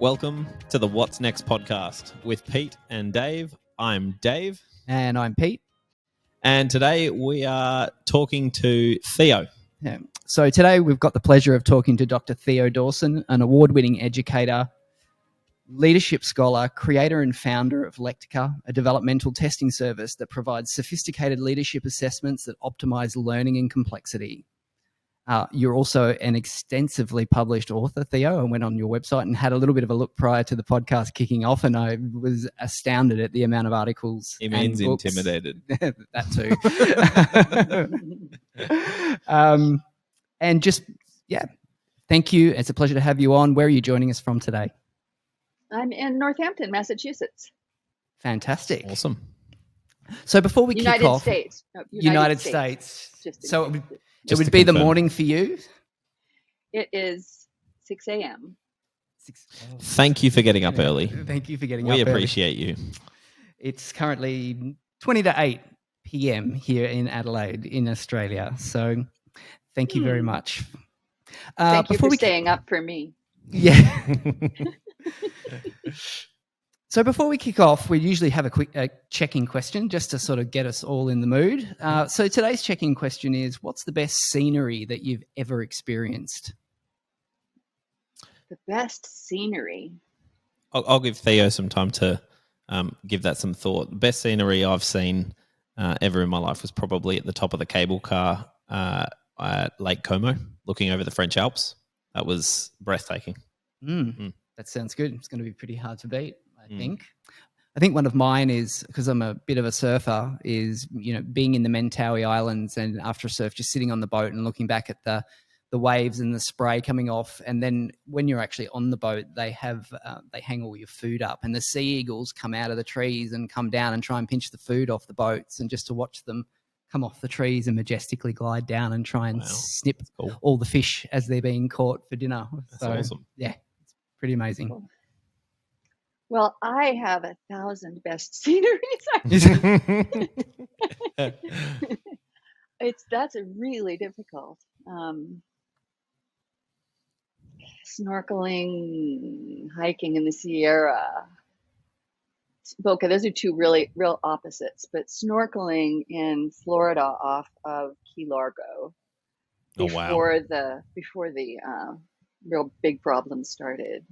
Welcome to the What's Next podcast with Pete and Dave. I'm Dave. And I'm Pete. And today we are talking to Theo. Yeah. So today we've got the pleasure of talking to Dr. Theo Dawson, an award-winning educator, leadership scholar, creator and founder of Lectica, a developmental testing service that provides sophisticated leadership assessments that optimize learning and complexity. You're also an extensively published author, Theo. I went on your website and had a little bit of a look prior to the podcast kicking off, and I was astounded at the amount of articles. He means and books. intimidated. That too. And just, thank you. It's a pleasure to have you on. Where are you joining us from today? I'm in Northampton, Massachusetts. Fantastic. Awesome. So before we kick off, United States. So it would be the morning for you? It is 6 a.m. Thank you for getting up early. Thank you for getting up early. We appreciate you. It's currently 20 to 8 p.m. here in Adelaide in Australia. So thank you very much. Thank you for staying up for me. Yeah. So before we kick off, we usually have a quick check-in question just to sort of get us all in the mood. So today's check-in question is, what's the best scenery that you've ever experienced? The best scenery? I'll give Theo some time to give that some thought. The best scenery I've seen ever in my life was probably at the top of the cable car at Lake Como, looking over the French Alps. That was breathtaking. That sounds good. It's going to be pretty hard to beat, I think. I think one of mine is, because I'm a bit of a surfer, is, being in the Mentawai Islands and after a surf, just sitting on the boat and looking back at the waves and the spray coming off. And then when you're actually on the boat, they hang all your food up, and the sea eagles come out of the trees and come down and try and pinch the food off the boats, and just to watch them come off the trees and majestically glide down and try and snip all the fish as they're being caught for dinner. That's awesome. Yeah, it's pretty amazing. Cool. Well, I have 1,000 best sceneries. That's a really difficult. Snorkeling, hiking in the Sierra. Okay, those are two real opposites. But snorkeling in Florida off of Key Largo before the real big problems started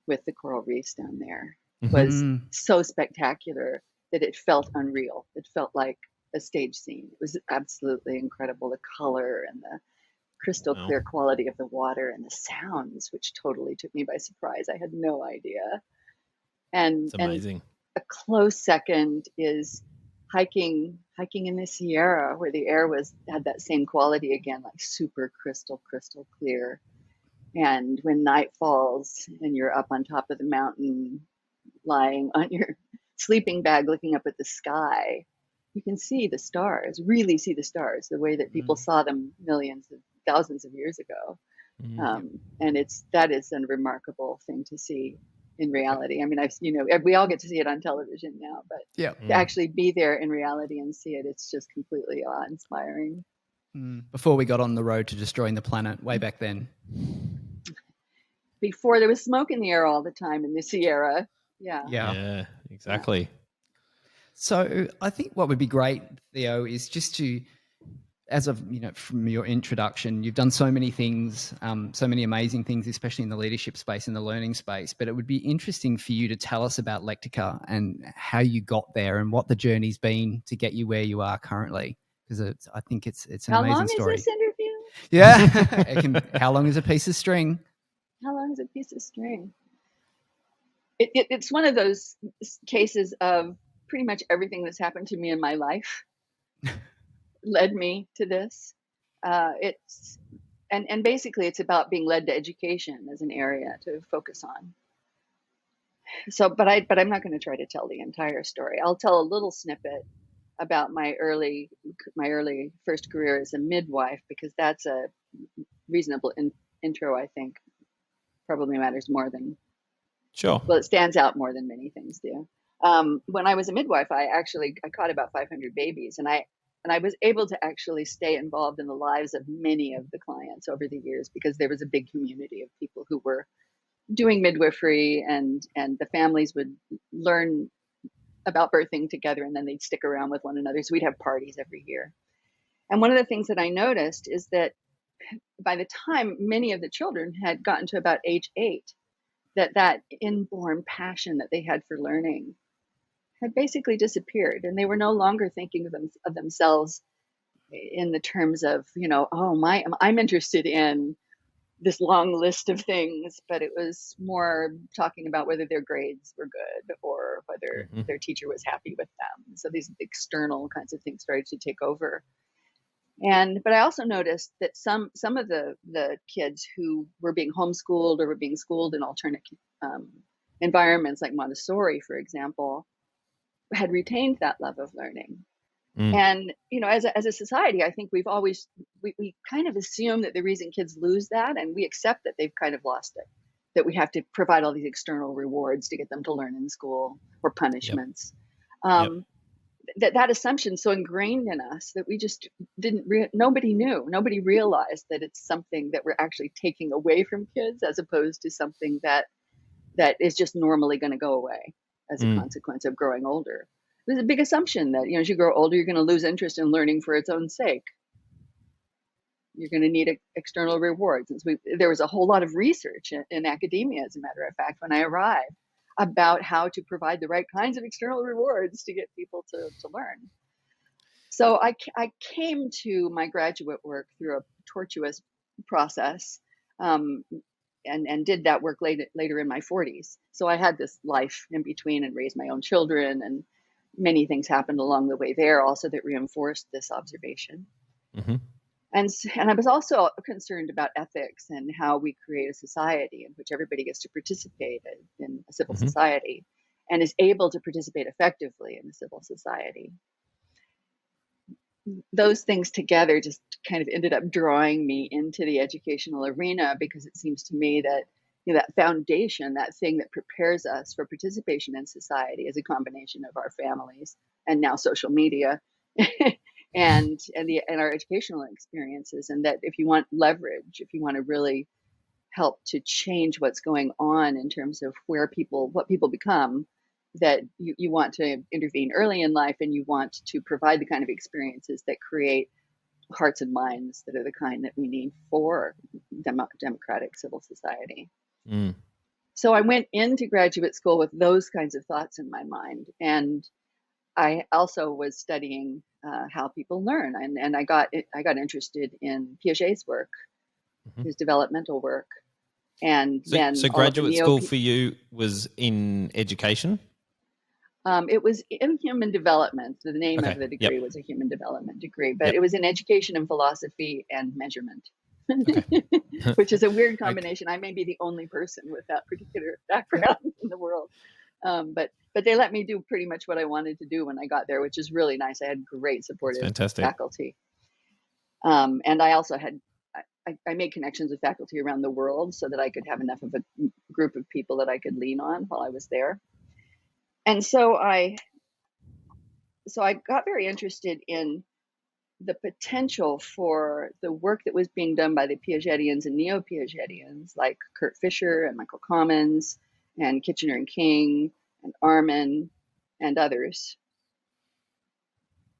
with the coral reefs down there was so spectacular that it felt unreal. It felt like a stage scene. It was absolutely incredible. The color and the crystal clear quality of the water and the sounds, which totally took me by surprise. I had no idea. And it's amazing. And a close second is hiking in the Sierra, where the air had that same quality again, like super crystal clear. And when night falls and you're up on top of the mountain, lying on your sleeping bag, looking up at the sky, you can see the stars, really see the stars, the way that people saw them thousands of years ago. And that is a remarkable thing to see in reality. I mean, we all get to see it on television now, but to actually be there in reality and see it, it's just completely awe-inspiring. Before we got on the road to destroying the planet, way back then. Before there was smoke in the air all the time in the Sierra. Yeah, exactly. Yeah. So I think what would be great, Theo, is just to, as of, from your introduction, you've done so many things, so many amazing things, especially in the leadership space and the learning space. But it would be interesting for you to tell us about Lectica and how you got there and what the journey's been to get you where you are currently. Because I think it's an amazing story. How long is this interview? Yeah. How long is a piece of string? How long is a piece of string? It's one of those cases of pretty much everything that's happened to me in my life led me to this. And basically it's about being led to education as an area to focus on. So, but I'm not going to try to tell the entire story. I'll tell a little snippet about my early first career as a midwife, because that's a reasonable intro, I think. Probably matters more than Well, it stands out more than many things do. When I was a midwife, I caught about 500 babies, and I was able to actually stay involved in the lives of many of the clients over the years, because there was a big community of people who were doing midwifery, and the families would learn about birthing together, and then they'd stick around with one another. So we'd have parties every year. And one of the things that I noticed is that by the time many of the children had gotten to about age 8, that inborn passion that they had for learning had basically disappeared, and they were no longer thinking of themselves in the terms of, I'm interested in this long list of things, but it was more talking about whether their grades were good or whether their teacher was happy with them. So these external kinds of things started to take over. But I also noticed that some of the kids who were being homeschooled or were being schooled in alternate environments, like Montessori, for example, had retained that love of learning. And, as a society, I think we've always, we kind of assume that the reason kids lose that, and we accept that they've kind of lost it, that we have to provide all these external rewards to get them to learn in school, or punishments. That assumption's so ingrained in us that we just nobody realized that it's something that we're actually taking away from kids, as opposed to something that is just normally going to go away as a consequence of growing older. There's a big assumption that, as you grow older, you're going to lose interest in learning for its own sake. You're going to need external rewards. And there was a whole lot of research in academia, as a matter of fact, when I arrived, about how to provide the right kinds of external rewards to get people to learn. So I came to my graduate work through a tortuous process, and did that work later in my 40s. So I had this life in between and raised my own children, and many things happened along the way there also that reinforced this observation. And I was also concerned about ethics and how we create a society in which everybody gets to participate in a civil society and is able to participate effectively in a civil society. Those things together just kind of ended up drawing me into the educational arena, because it seems to me that that foundation, that thing that prepares us for participation in society, is a combination of our families and now social media and our educational experiences. And that if you want leverage, if you want to really help to change what's going on in terms of what people become, that you want to intervene early in life, and you want to provide the kind of experiences that create hearts and minds that are the kind that we need for democratic civil society. So I went into graduate school with those kinds of thoughts in my mind. And I also was studying how people learn. And I got interested in Piaget's work, his developmental work. And so graduate school for you was in education? It was in human development. The name of the degree was a human development degree, but it was in education and philosophy and measurement, which is a weird combination. I may be the only person with that particular background in the world. But they let me do pretty much what I wanted to do when I got there, which is really nice. I had great supportive faculty. And I also had, I made connections with faculty around the world so that I could have enough of a group of people that I could lean on while I was there. And so I got very interested in the potential for the work that was being done by the Piagetians and neo-Piagetians, like Kurt Fischer and Michael Commons and Kitchener and King and Armin and others.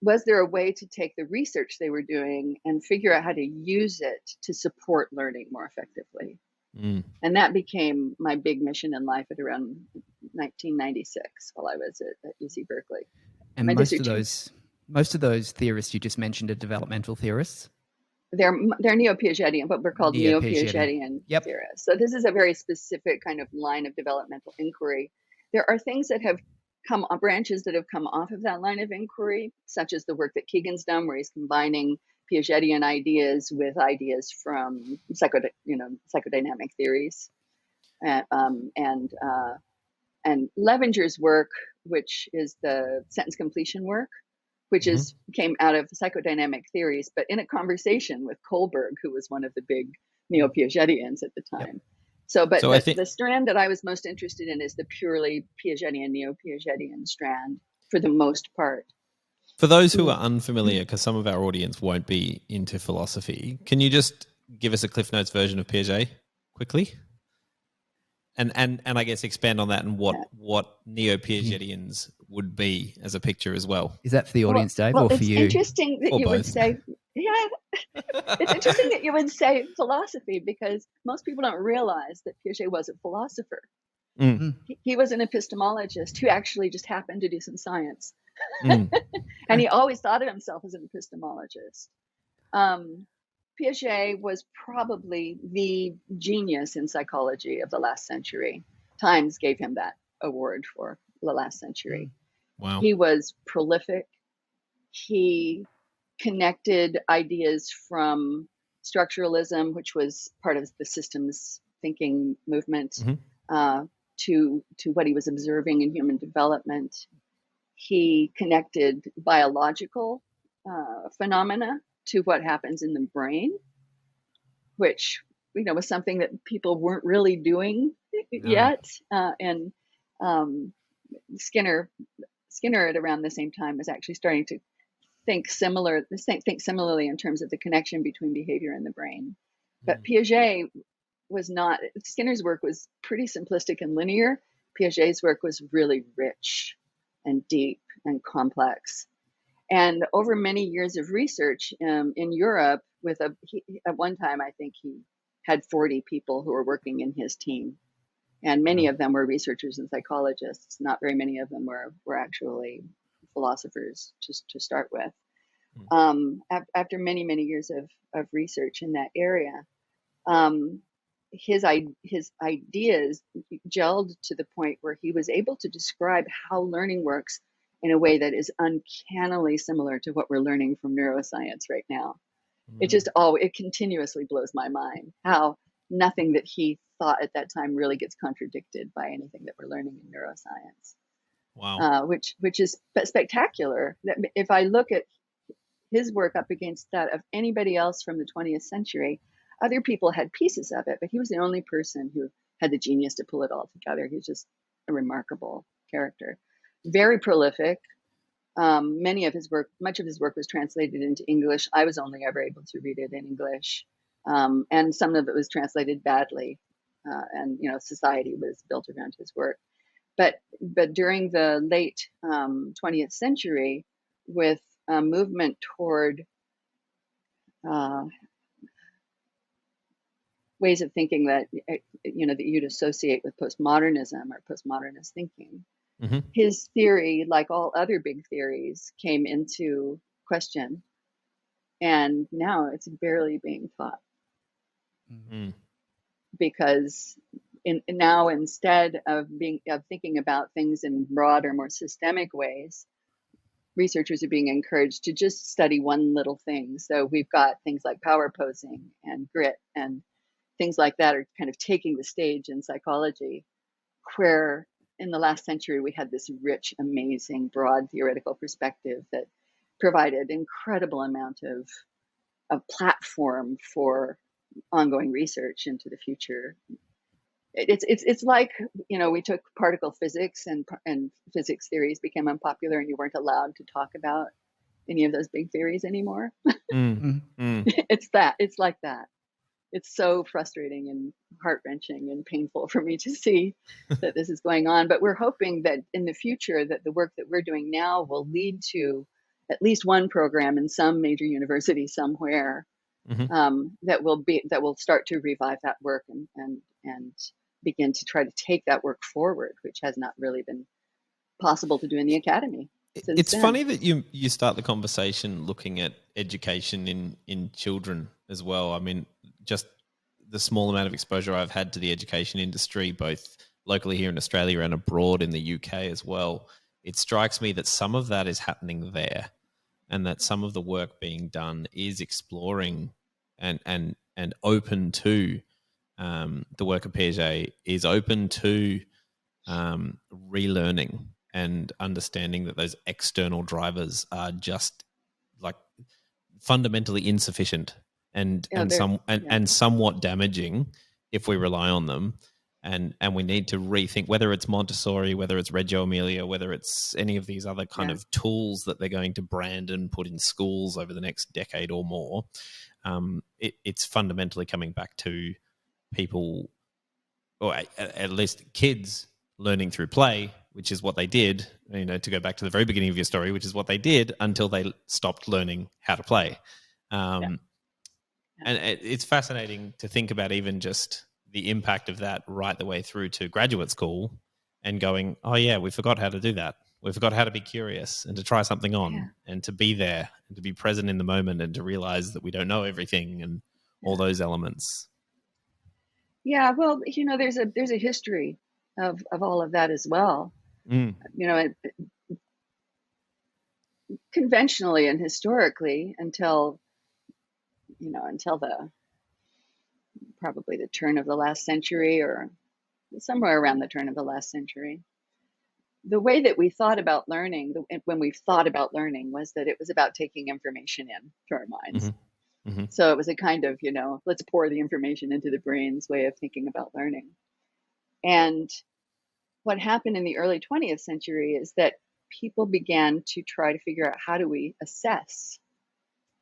Was there a way to take the research they were doing and figure out how to use it to support learning more effectively? And that became my big mission in life at around 1996 while I was at UC Berkeley. And most of those theorists you just mentioned are developmental theorists? They're neo-Piagetian, but we're called neo-Piagetian theorists. So this is a very specific kind of line of developmental inquiry. There are things that have branches that have come off of that line of inquiry, such as the work that Keegan's done, where he's combining Piagetian ideas with ideas from psychodynamic theories, and Levenger's work, which is the sentence completion work, which came out of psychodynamic theories, but in a conversation with Kohlberg, who was one of the big neo-Piagetians at the time. The strand that I was most interested in is the purely Piagetian, neo-Piagetian strand for the most part. For those who are unfamiliar, because some of our audience won't be into philosophy, can you just give us a Cliff Notes version of Piaget quickly? And I guess expand on that and what neo-Piagetians would be as a picture as well. Is that for the audience, Dave, well, or for it's you? interesting that Or you both. would say, it's interesting that you would say philosophy, because most people don't realize that Piaget was a philosopher. He was an epistemologist who actually just happened to do some science. And he always thought of himself as an epistemologist. Piaget was probably the genius in psychology of the last century. Times gave him that award for the last century. Wow. He was prolific. He connected ideas from structuralism, which was part of the systems thinking movement, to what he was observing in human development. He connected biological phenomena to what happens in the brain, which was something that people weren't really doing yet. And Skinner at around the same time was actually starting to think similarly in terms of the connection between behavior and the brain. But Piaget was not. Skinner's work was pretty simplistic and linear. Piaget's work was really rich and deep and complex. And over many years of research in Europe, at one time, I think he had 40 people who were working in his team. And many of them were researchers and psychologists. Not very many of them were actually philosophers to start with. After many, many years of research in that area, his ideas gelled to the point where he was able to describe how learning works in a way that is uncannily similar to what we're learning from neuroscience right now. It continuously blows my mind how nothing that he thought at that time really gets contradicted by anything that we're learning in neuroscience. Wow. Which is spectacular. If I look at his work up against that of anybody else from the 20th century, other people had pieces of it, but he was the only person who had the genius to pull it all together. He's just a remarkable character. Very prolific. Much of his work was translated into English. I was only ever able to read it in English. And some of it was translated badly. And society was built around his work. But during the late 20th century, with a movement toward ways of thinking that that you'd associate with postmodernism or postmodernist thinking, his theory, like all other big theories, came into question, and now it's barely being taught. Because now, instead of thinking about things in broader, more systemic ways, researchers are being encouraged to just study one little thing. So we've got things like power posing and grit and things like that are kind of taking the stage in psychology, where in the last century we had this rich, amazing, broad theoretical perspective that provided incredible amount of platform for ongoing research into the future. It's like, we took particle physics and physics theories became unpopular and you weren't allowed to talk about any of those big theories anymore. It's like that. It's so frustrating and heart-wrenching and painful for me to see that this is going on. But we're hoping that in the future that the work that we're doing now will lead to at least one program in some major university somewhere that will start to revive that work and begin to try to take that work forward, which has not really been possible to do in the academy. It's funny that you start the conversation looking at education in children as well. I mean, just the small amount of exposure I've had to the education industry, both locally here in Australia and abroad in the UK as well, it strikes me that some of that is happening there, and that some of the work being done is exploring and open to the work of Piaget, is open to relearning and understanding that those external drivers are just like fundamentally insufficient and somewhat damaging if we rely on them. And we need to rethink whether it's Montessori, whether it's Reggio Emilia, whether it's any of these other kind of tools that they're going to brand and put in schools over the next decade or more. It's fundamentally coming back to people or at least kids learning through play, which is what they did, to go back to the very beginning of your story, which is what they did until they stopped learning how to play. And it's fascinating to think about even just the impact of that right the way through to graduate school and going, oh yeah, we forgot how to do that. We forgot how to be curious and to try something on and to be there and to be present in the moment and to realize that we don't know everything and all those elements. Yeah, well, there's a history of all of that as well. Conventionally and historically until probably the turn of the last century, or somewhere around the turn of the last century, the way that we thought about learning, when we thought about learning, was that it was about taking information in to our minds. So it was a kind of, let's pour the information into the brain's way of thinking about learning. And what happened in the early 20th century is that people began to try to figure out, how do we assess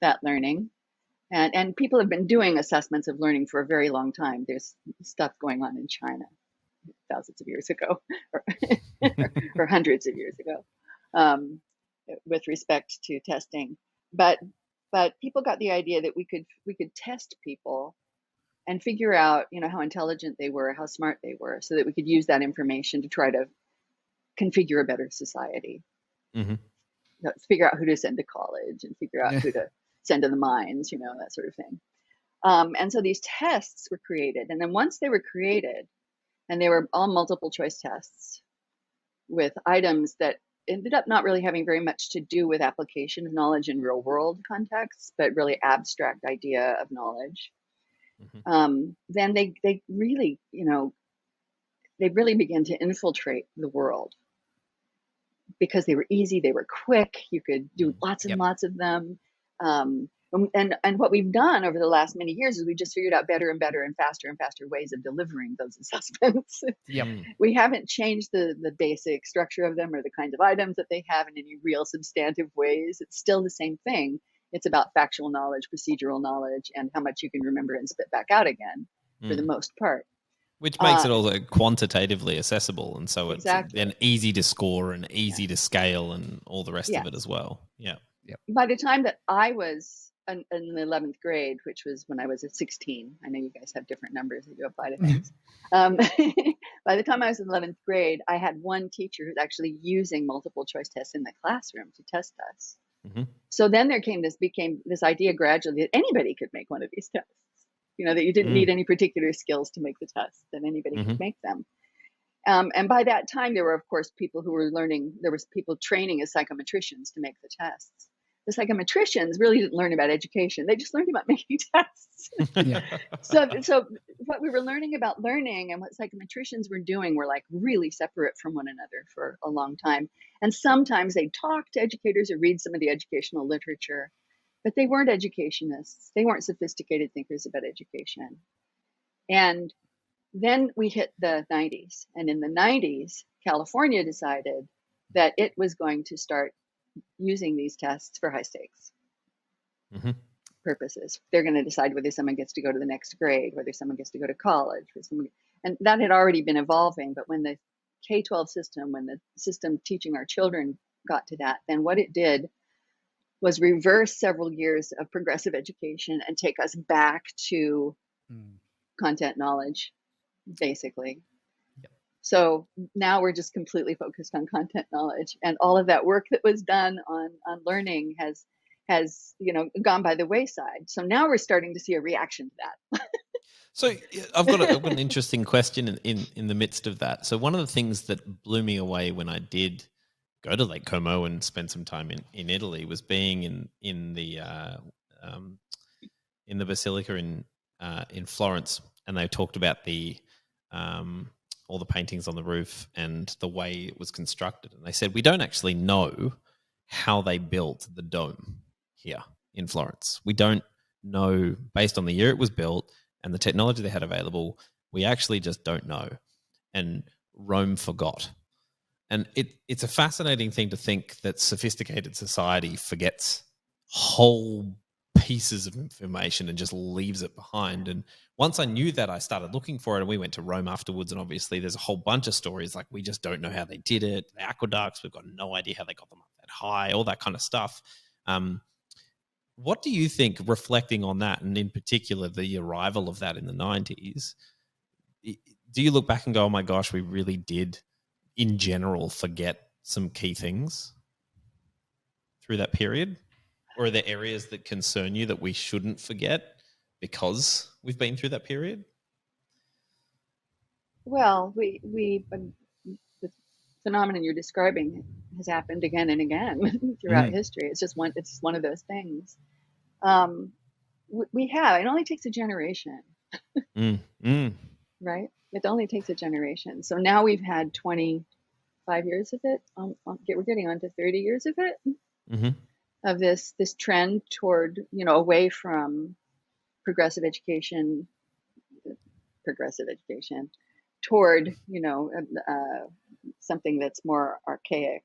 that learning? And people have been doing assessments of learning for a very long time. There's stuff going on in China thousands of years ago, or hundreds of years ago, with respect to testing. But people got the idea that we could test people and figure out, how intelligent they were, how smart they were, so that we could use that information to try to configure a better society. Figure out who to send to college and figure out who to send to the mines, that sort of thing. And so these tests were created. And then once they were created, and they were all multiple choice tests with items that ended up not really having very much to do with application of knowledge in real world contexts, but really abstract idea of knowledge. Then they really, they really began to infiltrate the world because they were easy, they were quick, you could do lots and lots of them. And what we've done over the last many years is we just figured out better and better and faster ways of delivering those assessments. We haven't changed the basic structure of them or the kinds of items that they have in any real substantive ways. It's still the same thing. It's about factual knowledge, procedural knowledge, and how much you can remember and spit back out again for the most part. Which makes it also quantitatively accessible. And so it's then easy to score and easy to scale and all the rest of it as well. By the time that I was in the 11th grade, which was when I was at 16, I know you guys have different numbers that you apply to things. By the time I was in 11th grade, I had one teacher who's actually using multiple choice tests in the classroom to test us. So then became this idea gradually that anybody could make one of these tests, that you didn't need any particular skills to make the test, that anybody could make them. And by that time, there were, of course, people who were learning. There was people training as psychometricians to make the tests. The psychometricians really didn't learn about education. They just learned about making tests. So what we were learning about learning and what psychometricians were doing were like really separate from one another for a long time. And sometimes they'd talk to educators or read some of the educational literature, but they weren't educationists. They weren't sophisticated thinkers about education. And then we hit the 90s. And in the 90s, California decided that it was going to start using these tests for high stakes purposes. They're going to decide whether someone gets to go to the next grade, whether someone gets to go to college, and that had already been evolving. But when the K-12 system, when the system teaching our children got to that, then what it did was reverse several years of progressive education and take us back to content knowledge, basically. So now we're just completely focused on content knowledge, and all of that work that was done on learning has gone by the wayside. So now we're starting to see a reaction to that. So I've got an interesting question in the midst of that. So one of the things that blew me away when I did go to Lake Como and spend some time in Italy was being in the Basilica in Florence, and they talked about the all the paintings on the roof and the way it was constructed. And they said, we don't actually know how they built the dome here in Florence. We don't know, based on the year it was built and the technology they had available, we actually just don't know. And Rome forgot. And it's a fascinating thing to think that sophisticated society forgets whole pieces of information and just leaves it behind. And once I knew that, I started looking for it, and we went to Rome afterwards. And obviously there's a whole bunch of stories like we just don't know how they did it. The aqueducts, we've got no idea how they got them up that high, all that kind of stuff. What do you think, reflecting on that, and in particular the arrival of that in the 90s, do you look back and go, oh my gosh, we really did in general forget some key things through that period? Or are there areas that concern you that we shouldn't forget because we've been through that period? Well, the phenomenon you're describing has happened again and again throughout history. It's just one of those things. We have. It only takes a generation, right? It only takes a generation. So now we've had 25 years of it. We're getting on to 30 years of it, of this trend toward, away from progressive education toward, something that's more archaic.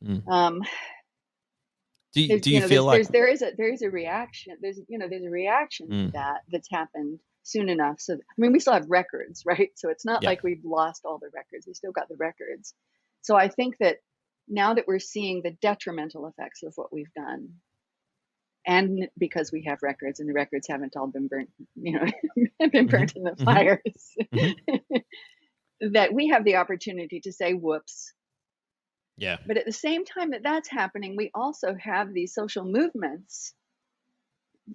Do you feel like there is a reaction? There's a reaction to that's happened soon enough. So we still have records, right? So it's not like we've lost all the records. We still got the records. So I think that now that we're seeing the detrimental effects of what we've done, and because we have records, and the records haven't all been burnt, been burnt in the fires, that we have the opportunity to say, whoops. Yeah. But at the same time that that's happening, we also have these social movements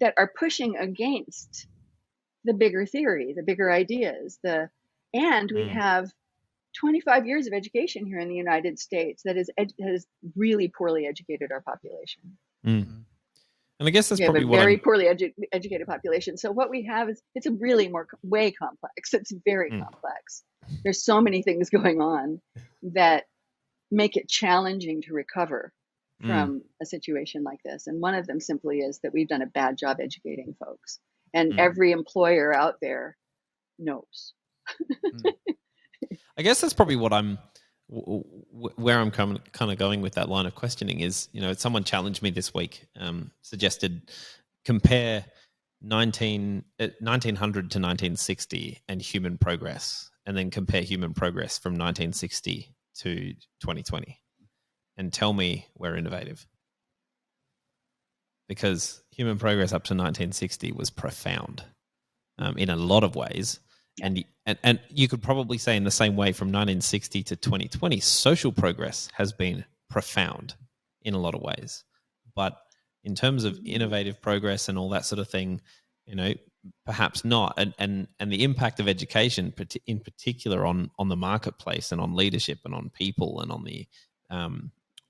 that are pushing against the bigger theory, the bigger ideas, and we have 25 years of education here in the United States that has really poorly educated our population. And I guess that's probably what very poorly educated population. So what we have is, it's a really way complex. It's very complex. There's so many things going on that make it challenging to recover from a situation like this. And one of them simply is that we've done a bad job educating folks. And every employer out there knows. I guess that's probably what where I'm kind of going with that line of questioning is, someone challenged me this week, suggested compare 1900 to 1960 and human progress, and then compare human progress from 1960 to 2020, and tell me we're innovative. Because human progress up to 1960 was profound in a lot of ways. And you could probably say in the same way from 1960 to 2020, social progress has been profound in a lot of ways. But in terms of innovative progress and all that sort of thing, perhaps not. And the impact of education, in particular on the marketplace and on leadership and on people and on the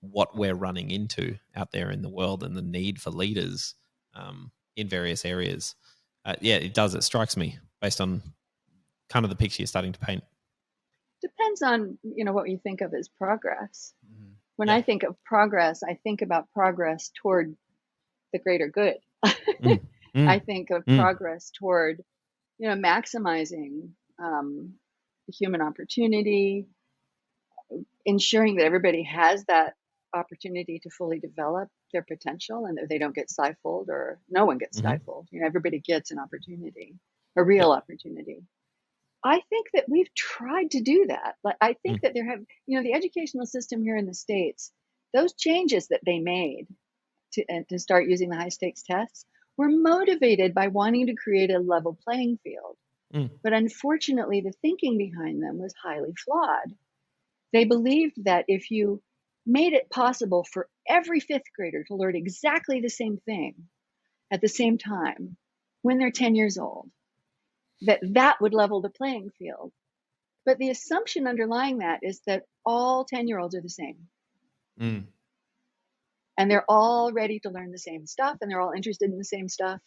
what we're running into out there in the world and the need for leaders in various areas. It does. It strikes me based on kind of the picture you're starting to paint. Depends on, what you think of as progress. When I think of progress, I think about progress toward the greater good. I think of progress toward, maximizing human opportunity, ensuring that everybody has that opportunity to fully develop their potential and that they don't get stifled, or no one gets stifled. Everybody gets an opportunity, a real opportunity. I think that we've tried to do that. But I think that there have, the educational system here in the States, those changes that they made to start using the high stakes tests were motivated by wanting to create a level playing field. But unfortunately, the thinking behind them was highly flawed. They believed that if you made it possible for every fifth grader to learn exactly the same thing at the same time when they're 10 years old, that would level the playing field. But the assumption underlying that is that all 10-year-olds are the same. And they're all ready to learn the same stuff, and they're all interested in the same stuff.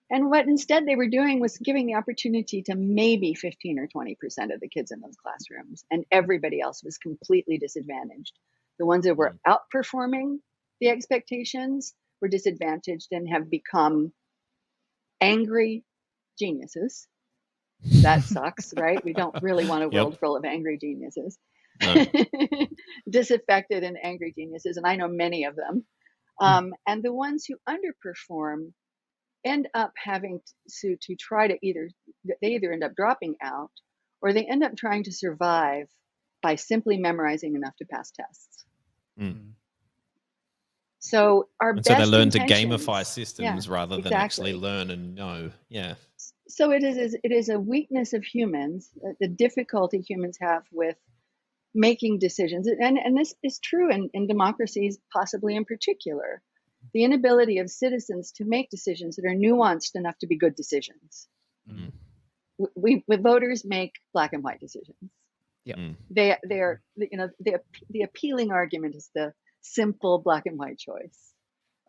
And what instead they were doing was giving the opportunity to maybe 15 or 20% of the kids in those classrooms, and everybody else was completely disadvantaged. The ones that were outperforming the expectations were disadvantaged and have become angry geniuses. That sucks, right? We don't really want a world full of angry geniuses. No. Disaffected and angry geniuses, and I know many of them. And the ones who underperform end up having to try to they either end up dropping out or they end up trying to survive by simply memorizing enough to pass tests. Mm. So and so they learn to intentions, gamify systems rather than actually learn and know. Yeah. So it is a weakness of humans, the difficulty humans have with making decisions. And this is true in democracies, possibly in particular. The inability of citizens to make decisions that are nuanced enough to be good decisions. Mm. We voters make black and white decisions. Yeah. They're the appealing argument is the simple black and white choice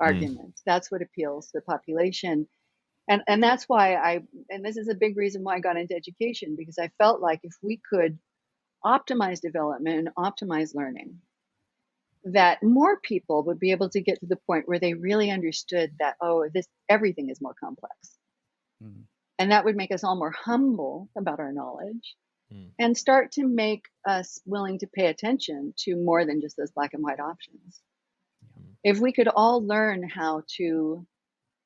argument. That's what appeals to the population. And that's why and this is a big reason why I got into education, because I felt like if we could optimize development and optimize learning, that more people would be able to get to the point where they really understood that, everything is more complex. Mm. And that would make us all more humble about our knowledge and start to make us willing to pay attention to more than just those black and white options. If we could all learn how to,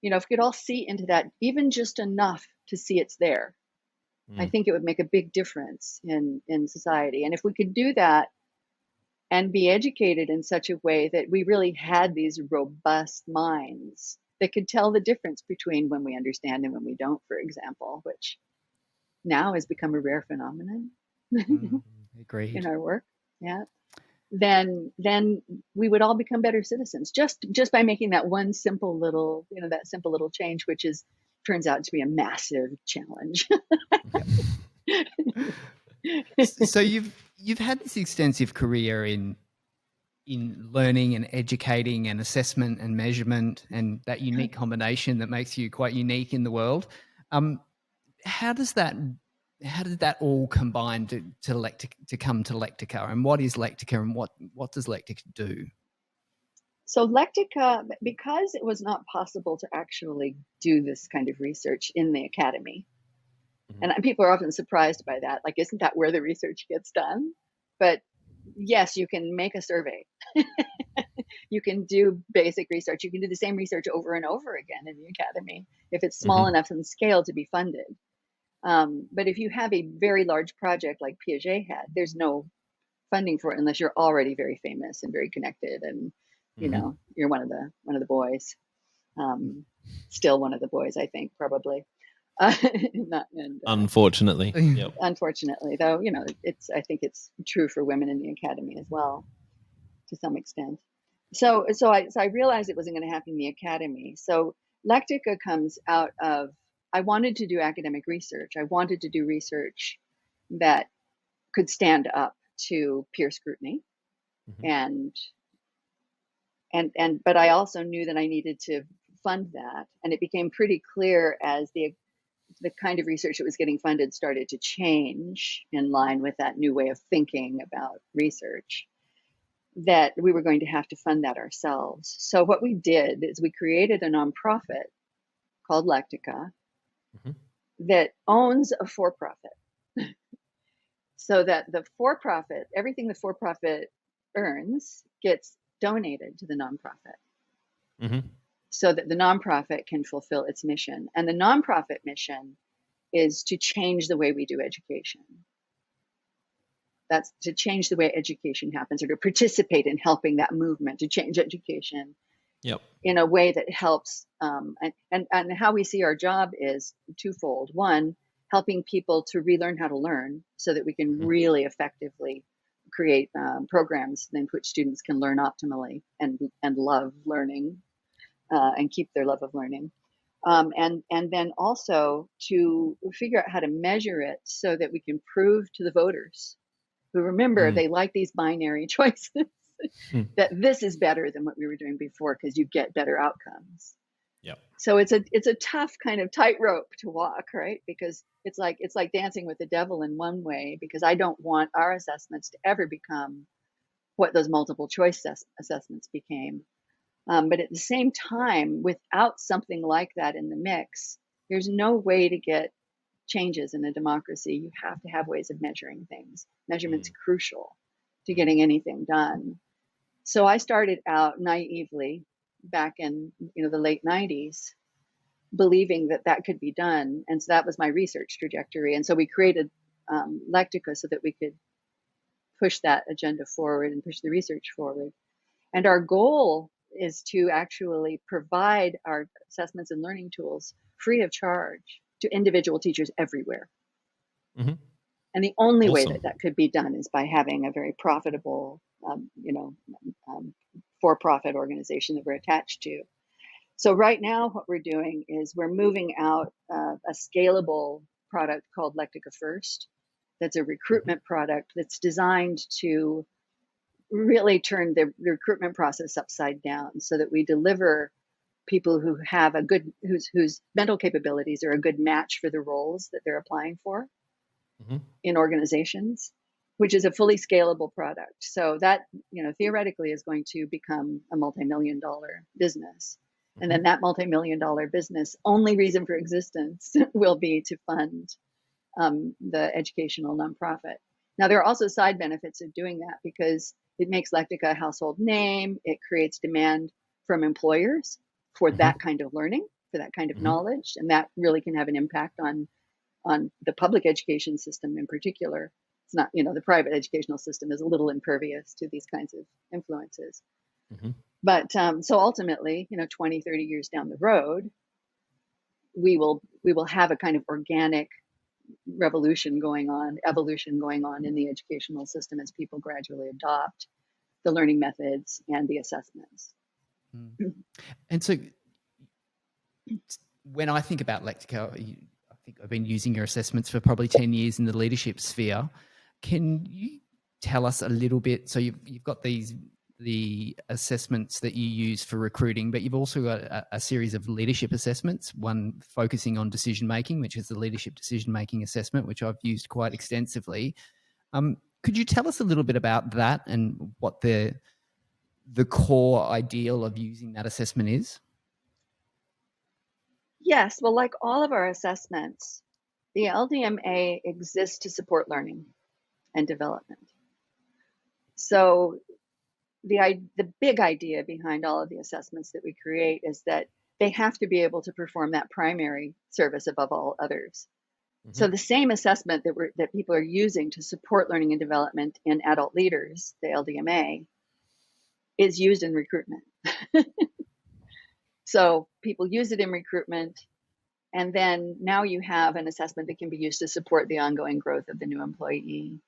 if we could all see into that, even just enough to see it's there, I think it would make a big difference in society. And if we could do that and be educated in such a way that we really had these robust minds that could tell the difference between when we understand and when we don't, for example, which now has become a rare phenomenon Agreed. in our work. Yeah. Then we would all become better citizens just by making that one simple little, that simple little change, which turns out to be a massive challenge. So you've had this extensive career in learning and educating and assessment and measurement, and that unique combination that makes you quite unique in the world. How did that all combine to come to Lectica? And what is Lectica, and what does Lectica do? So Lectica, because it was not possible to actually do this kind of research in the academy, and people are often surprised by that. Like, isn't that where the research gets done? But yes, you can make a survey. You can do basic research. You can do the same research over and over again in the academy if it's small enough in scale to be funded. But if you have a very large project like Piaget had, there's no funding for it unless you're already very famous and very connected, and you're one of the boys. Still one of the boys, I think, probably. Unfortunately. Yep. Unfortunately, though, I think it's true for women in the academy as well, to some extent. So I realized it wasn't going to happen in the academy. So Lectica comes out of, I wanted to do academic research. I wanted to do research that could stand up to peer scrutiny, but I also knew that I needed to fund that, and it became pretty clear as the kind of research that was getting funded started to change in line with that new way of thinking about research, that we were going to have to fund that ourselves. So what we did is we created a nonprofit called Lectica that owns a for-profit. So that the for-profit, everything the for-profit earns gets donated to the nonprofit. So that the nonprofit can fulfill its mission. And the nonprofit mission is to change the way we do education. That's to change the way education happens, or to participate in helping that movement to change education in a way that helps. And how we see our job is twofold. One, helping people to relearn how to learn so that we can really effectively create programs in which students can learn optimally and love learning. And keep their love of learning. And then also to figure out how to measure it so that we can prove to the voters who, remember, they like these binary choices, that this is better than what we were doing before because you get better outcomes. So it's a tough kind of tightrope to walk, right? Because it's like dancing with the devil in one way, because I don't want our assessments to ever become what those multiple choice assessments became. But at the same time, without something like that in the mix, there's no way to get changes in a democracy. You have to have ways of measuring things. Measurement's crucial to getting anything done. So I started out naively back in the late 90s believing that that could be done. And so that was my research trajectory. And so we created Lectica so that we could push that agenda forward and push the research forward. And our goal is to actually provide our assessments and learning tools free of charge to individual teachers everywhere. Mm-hmm. And the only way Awesome. that that could be done is by having a very profitable, for-profit organization that we're attached to. So right now, what we're doing is we're moving out a scalable product called Lectica First. That's a recruitment product that's designed to really turn the recruitment process upside down, so that we deliver people who have a good, whose mental capabilities are a good match for the roles that they're applying for in organizations, which is a fully scalable product. So that, theoretically is going to become a multi-million-dollar business. And then that multi-million-dollar business, only reason for existence will be to fund the educational nonprofit. Now, there are also side benefits of doing that, because it makes Lectica a household name. It creates demand from employers for that kind of learning, for that kind of knowledge. And that really can have an impact on the public education system in particular. It's not, the private educational system is a little impervious to these kinds of influences. But so ultimately, 20, 30 years down the road, we will have a kind of organic evolution going on in the educational system as people gradually adopt the learning methods and the assessments. And so when I think about Lectica, I think I've been using your assessments for probably 10 years in the leadership sphere. Can you tell us a little bit? So you've got the assessments that you use for recruiting, but you've also got a series of leadership assessments, one focusing on decision making, which is the leadership decision making assessment, which I've used quite extensively. Could you tell us a little bit about that and what the core ideal of using that assessment is? Yes, well, like all of our assessments, the LDMA exists to support learning and development. So the big idea behind all of the assessments that we create is that they have to be able to perform that primary service above all others. So the same assessment that people are using to support learning and development in adult leaders, the LDMA, is used in recruitment. So people use it in recruitment, and then now you have an assessment that can be used to support the ongoing growth of the new employee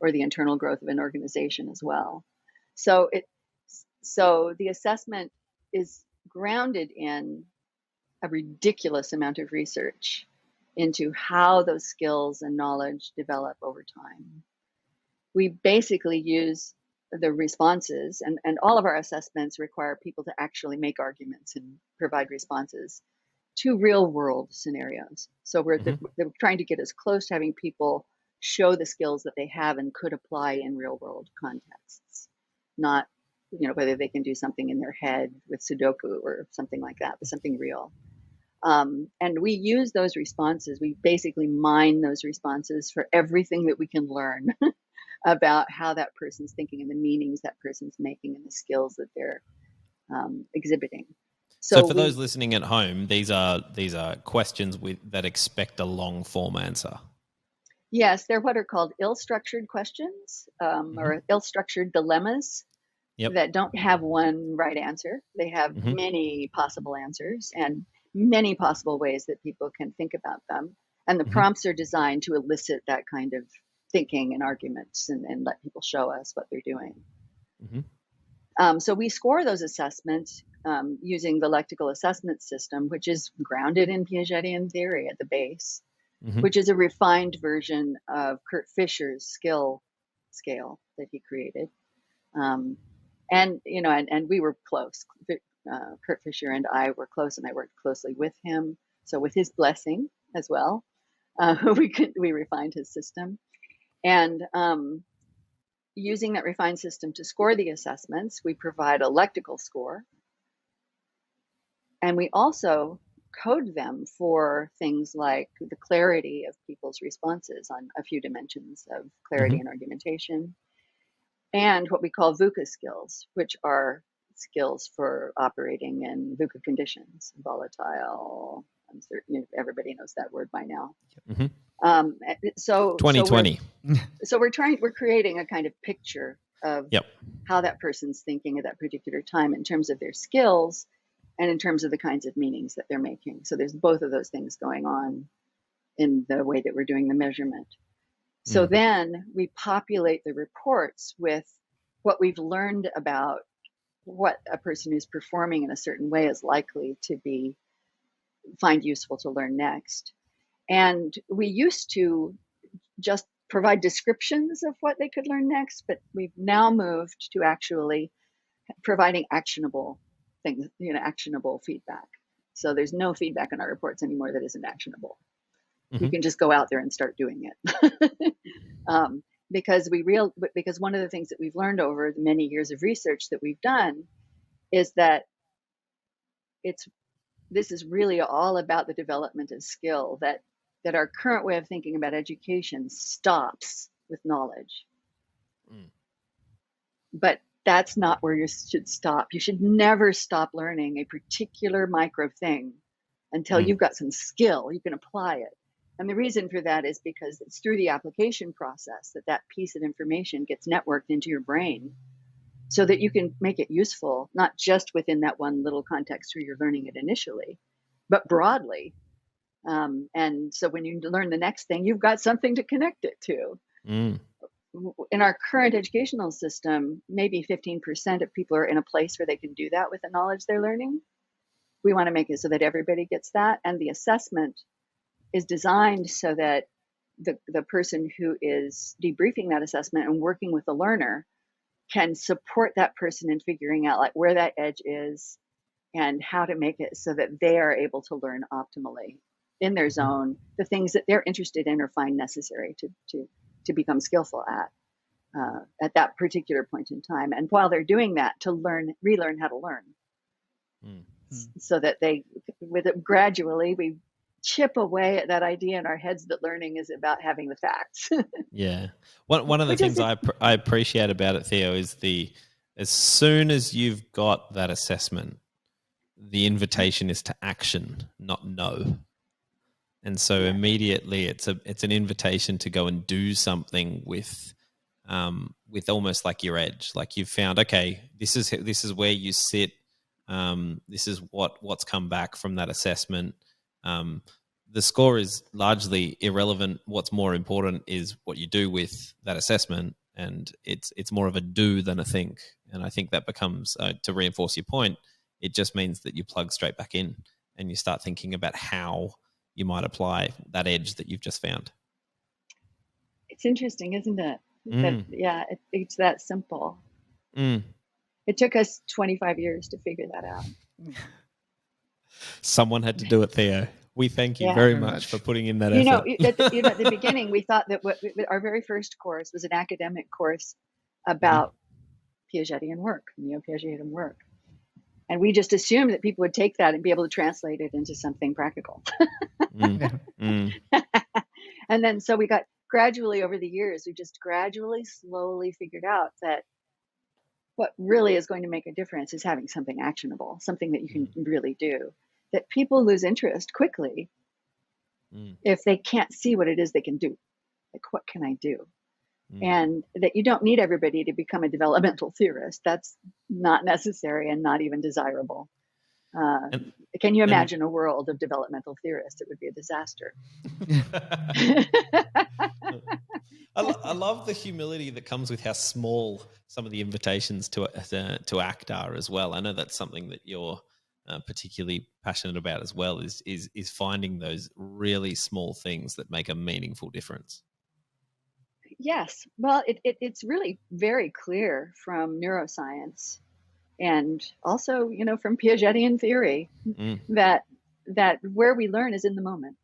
or the internal growth of an organization as well. So the assessment is grounded in a ridiculous amount of research into how those skills and knowledge develop over time. We basically use the responses, and all of our assessments require people to actually make arguments and provide responses to real world scenarios. So we're trying to get as close to having people show the skills that they have and could apply in real world contexts, not whether they can do something in their head with Sudoku or something like that, but something real. And we use those responses. We basically mine those responses for everything that we can learn about how that person's thinking and the meanings that person's making and the skills that they're exhibiting. So for those listening at home, these are questions that expect a long form answer. Yes, they're what are called ill-structured questions or ill-structured dilemmas that don't have one right answer. They have many possible answers and many possible ways that people can think about them. And the prompts are designed to elicit that kind of thinking and arguments and let people show us what they're doing. So we score those assessments using the Lectica assessment system, which is grounded in Piagetian theory at the base, which is a refined version of Kurt Fischer's skill scale that he created. And we were close. Kurt Fischer and I were close, and I worked closely with him. So with his blessing as well, we refined his system. And using that refined system to score the assessments, we provide a lectical score. And we also code them for things like the clarity of people's responses on a few dimensions of clarity and argumentation, and what we call VUCA skills, which are skills for operating in VUCA conditions: volatile, I'm certain everybody knows that word by now. Mm-hmm. So 2020. We're creating a kind of picture of how that person's thinking at that particular time in terms of their skills and in terms of the kinds of meanings that they're making. So there's both of those things going on in the way that we're doing the measurement. So then we populate the reports with what we've learned about what a person who's performing in a certain way is likely to find useful to learn next. And we used to just provide descriptions of what they could learn next, but we've now moved to actually providing actionable things, actionable feedback. So there's no feedback in our reports anymore that isn't actionable. You can just go out there and start doing it. Because one of the things that we've learned over the many years of research that we've done is that this is really all about the development of skill, that our current way of thinking about education stops with knowledge. But that's not where you should stop. You should never stop learning a particular micro thing until you've got some skill, you can apply it. And the reason for that is because it's through the application process that piece of information gets networked into your brain so that you can make it useful, not just within that one little context where you're learning it initially, but broadly. And so when you learn the next thing, you've got something to connect it to. In our current educational system, maybe 15% of people are in a place where they can do that with the knowledge they're learning. We want to make it so that everybody gets that. And the assessment is designed so that the person who is debriefing that assessment and working with the learner can support that person in figuring out like where that edge is and how to make it so that they are able to learn optimally in their zone, the things that they're interested in or find necessary to become skillful at that particular point in time. And while they're doing that, to relearn how to learn. So that gradually we chip away at that idea in our heads that learning is about having the facts. Yeah. One of the things I appreciate about it, Theo, is as soon as you've got that assessment, the invitation is to action, not know. And so immediately it's an invitation to go and do something with almost like your edge. Like you've found, okay, this is where you sit. This is what's come back from that assessment. The score is largely irrelevant. What's more important is what you do with that assessment, and it's more of a do than a think. And I think that becomes, to reinforce your point, it just means that you plug straight back in and you start thinking about how you might apply that edge that you've just found. It's interesting, isn't it? It's that simple. It took us 25 years to figure that out. Someone had to do it, Theo. We thank you very much for putting in that effort. At the beginning, we thought that our very first course was an academic course about Piagetian work, neo-Piagetian work. And we just assumed that people would take that and be able to translate it into something practical. And then so we got gradually over the years, we just slowly figured out that what really is going to make a difference is having something actionable, something that you can really do. That people lose interest quickly if they can't see what it is they can do. Like, what can I do? And that you don't need everybody to become a developmental theorist. That's not necessary and not even desirable. Can you imagine a world of developmental theorists? It would be a disaster. I love the humility that comes with how small some of the invitations to act are as well. I know that's something that you're particularly passionate about as well, is finding those really small things that make a meaningful difference. Yes. Well, it's really very clear from neuroscience and also, from Piagetian theory that where we learn is in the moment.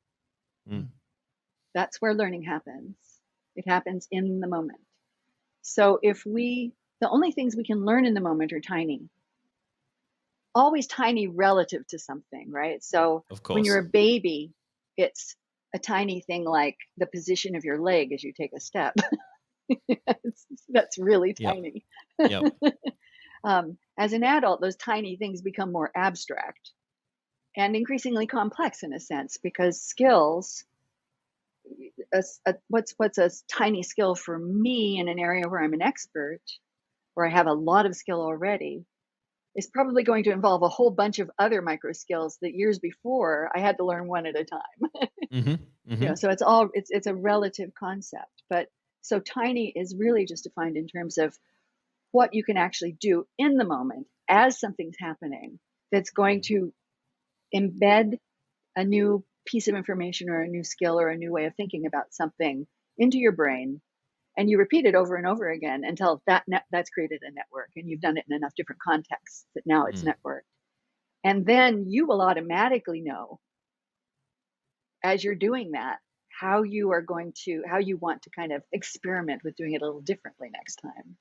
That's where learning happens. It happens in the moment. So the only things we can learn in the moment are tiny. Always tiny relative to something, right? So when you're a baby, it's a tiny thing like the position of your leg as you take a step. That's really tiny. Yep. As an adult, those tiny things become more abstract. and increasingly complex in a sense, because skills, what's a tiny skill for me in an area where I'm an expert, where I have a lot of skill already, is probably going to involve a whole bunch of other micro skills that years before I had to learn one at a time. So it's a relative concept. But so tiny is really just defined in terms of what you can actually do in the moment as something's happening that's going to embed a new piece of information or a new skill or a new way of thinking about something into your brain, and you repeat it over and over again until that's created a network, and you've done it in enough different contexts that now it's networked. And then you will automatically know, as you're doing that, how you want to kind of experiment with doing it a little differently next time.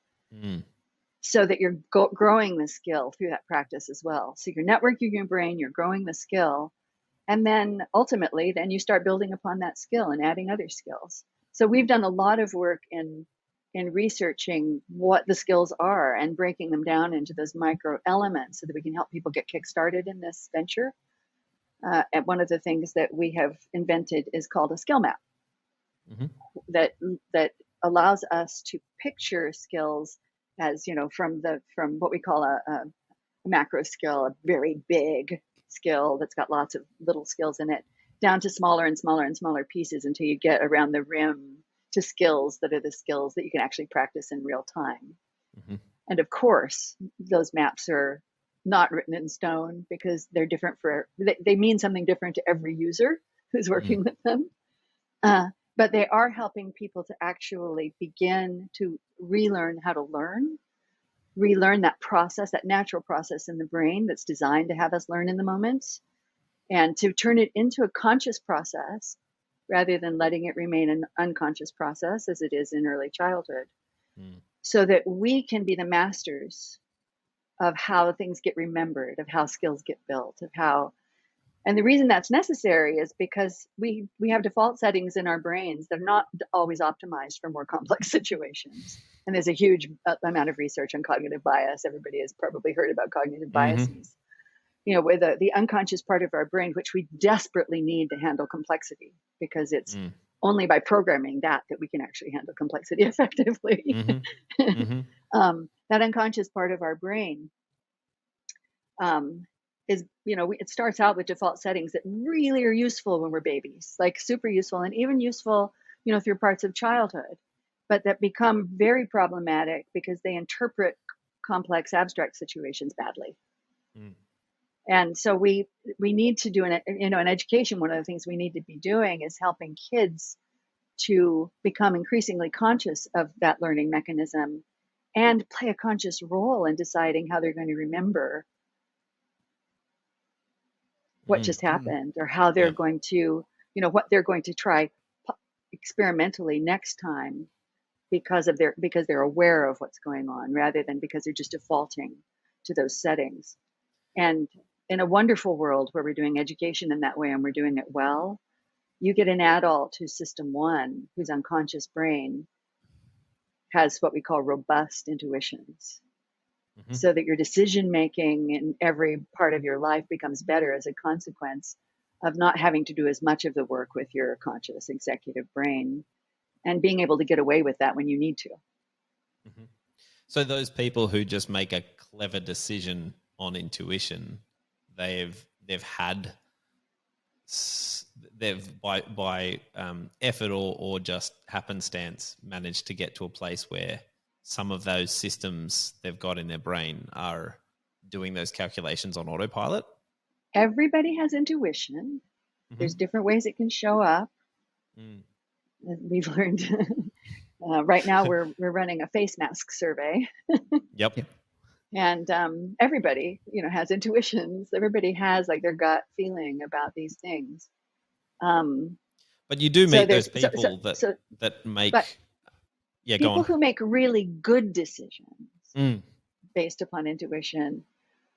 So that you're growing the skill through that practice as well. So you're networking your brain, you're growing the skill, and then ultimately, then you start building upon that skill and adding other skills. So we've done a lot of work in researching what the skills are and breaking them down into those micro elements so that we can help people get kickstarted in this venture. And one of the things that we have invented is called a skill map that allows us to picture skills as, from what we call a macro skill, a very big skill that's got lots of little skills in it, down to smaller and smaller and smaller pieces until you get around the rim to skills that are the skills that you can actually practice in real time. And of course, those maps are not written in stone because they're different they mean something different to every user who's working with them. But they are helping people to actually begin to relearn how to relearn that process, that natural process in the brain that's designed to have us learn in the moment, and to turn it into a conscious process rather than letting it remain an unconscious process as it is in early childhood, so that we can be the masters of how things get remembered, of how skills get built, and the reason that's necessary is because we have default settings in our brains that are not always optimized for more complex situations. And there's a huge amount of research on cognitive bias. Everybody has probably heard about cognitive biases. With the unconscious part of our brain, which we desperately need to handle complexity, because it's only by programming that we can actually handle complexity effectively. That unconscious part of our brain is, it starts out with default settings that really are useful when we're babies, like super useful, and even useful, through parts of childhood, but that become very problematic because they interpret complex abstract situations badly. And so we need to do in education, one of the things we need to be doing is helping kids to become increasingly conscious of that learning mechanism and play a conscious role in deciding how they're going to remember what just happened, or how they're going to, what they're going to try experimentally next time, because they're aware of what's going on, rather than because they're just defaulting to those settings. And in a wonderful world where we're doing education in that way and we're doing it well, you get an adult who's system one, whose unconscious brain has what we call robust intuitions. So that your decision making in every part of your life becomes better as a consequence of not having to do as much of the work with your conscious executive brain, and being able to get away with that when you need to. So those people who just make a clever decision on intuition, they've by effort or just happenstance managed to get to a place where some of those systems they've got in their brain are doing those calculations on autopilot? Everybody has intuition. There's different ways it can show up. We've learned right now we're running a face mask survey. Yep. And everybody, has intuitions. Everybody has their gut feeling about these things. But you do meet those people that make... People who make really good decisions based upon intuition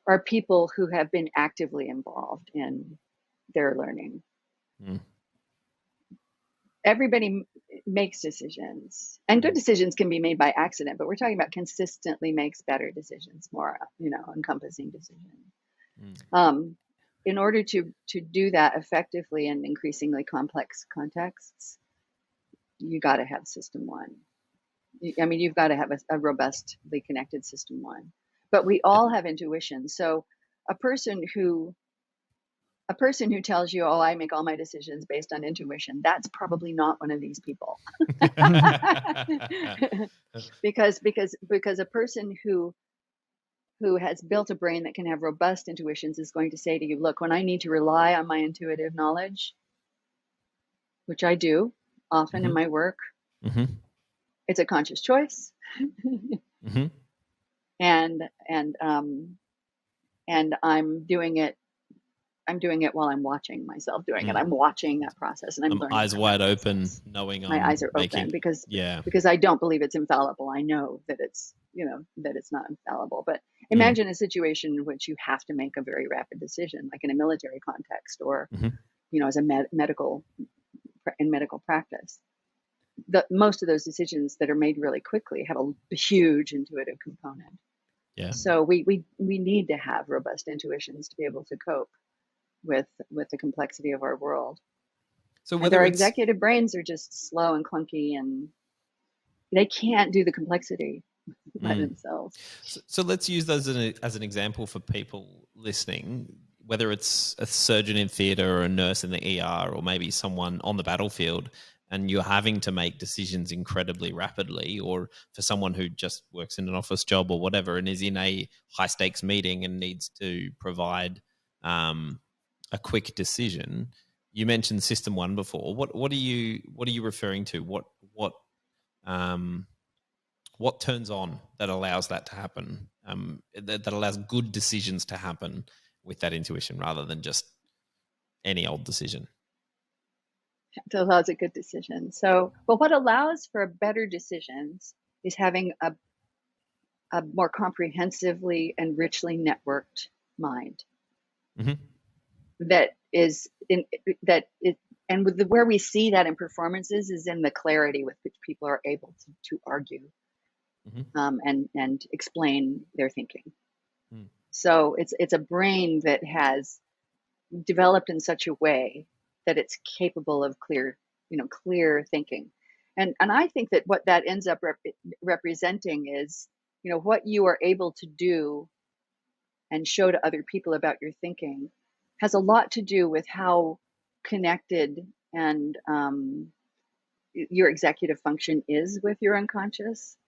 are people who have been actively involved in their learning. Everybody makes decisions, and good decisions can be made by accident, but we're talking about consistently makes better decisions, more, encompassing decisions. in order to do that effectively in increasingly complex contexts, you got to have system one. I mean, you've got to have a robustly connected system one. But we all have intuition. So a person who tells you, "Oh, I make all my decisions based on intuition," that's probably not one of these people. because a person who has built a brain that can have robust intuitions is going to say to you, "Look, when I need to rely on my intuitive knowledge, which I do often in my work, it's a conscious choice." And I'm doing it while I'm watching myself doing it. I'm watching that process, and I'm learning. Eyes wide open, knowing my eyes are open because I don't believe it's infallible. I know that it's that it's not infallible. But imagine a situation in which you have to make a very rapid decision, like in a military context, or as a medical practice. Most of those decisions that are made really quickly have a huge intuitive component. Yeah. So we need to have robust intuitions to be able to cope with the complexity of our world. So whether our executive brains are just slow and clunky, and they can't do the complexity by themselves. So let's use those as an example for people listening, whether it's a surgeon in theatre or a nurse in the ER, or maybe someone on the battlefield, and you're having to make decisions incredibly rapidly, or for someone who just works in an office job or whatever and is in a high stakes meeting and needs to provide a quick decision. You mentioned system one before. What are you referring to? What turns on that allows that to happen? That allows good decisions to happen with that intuition rather than just any old decision. It allows a good decision. So, but what allows for better decisions is having a more comprehensively and richly networked mind. That is and where we see that in performances is in the clarity with which people are able to argue and explain their thinking. So it's a brain that has developed in such a way that it's capable of clear thinking. And I think that what that ends up representing is, what you are able to do and show to other people about your thinking has a lot to do with how connected and your executive function is with your unconscious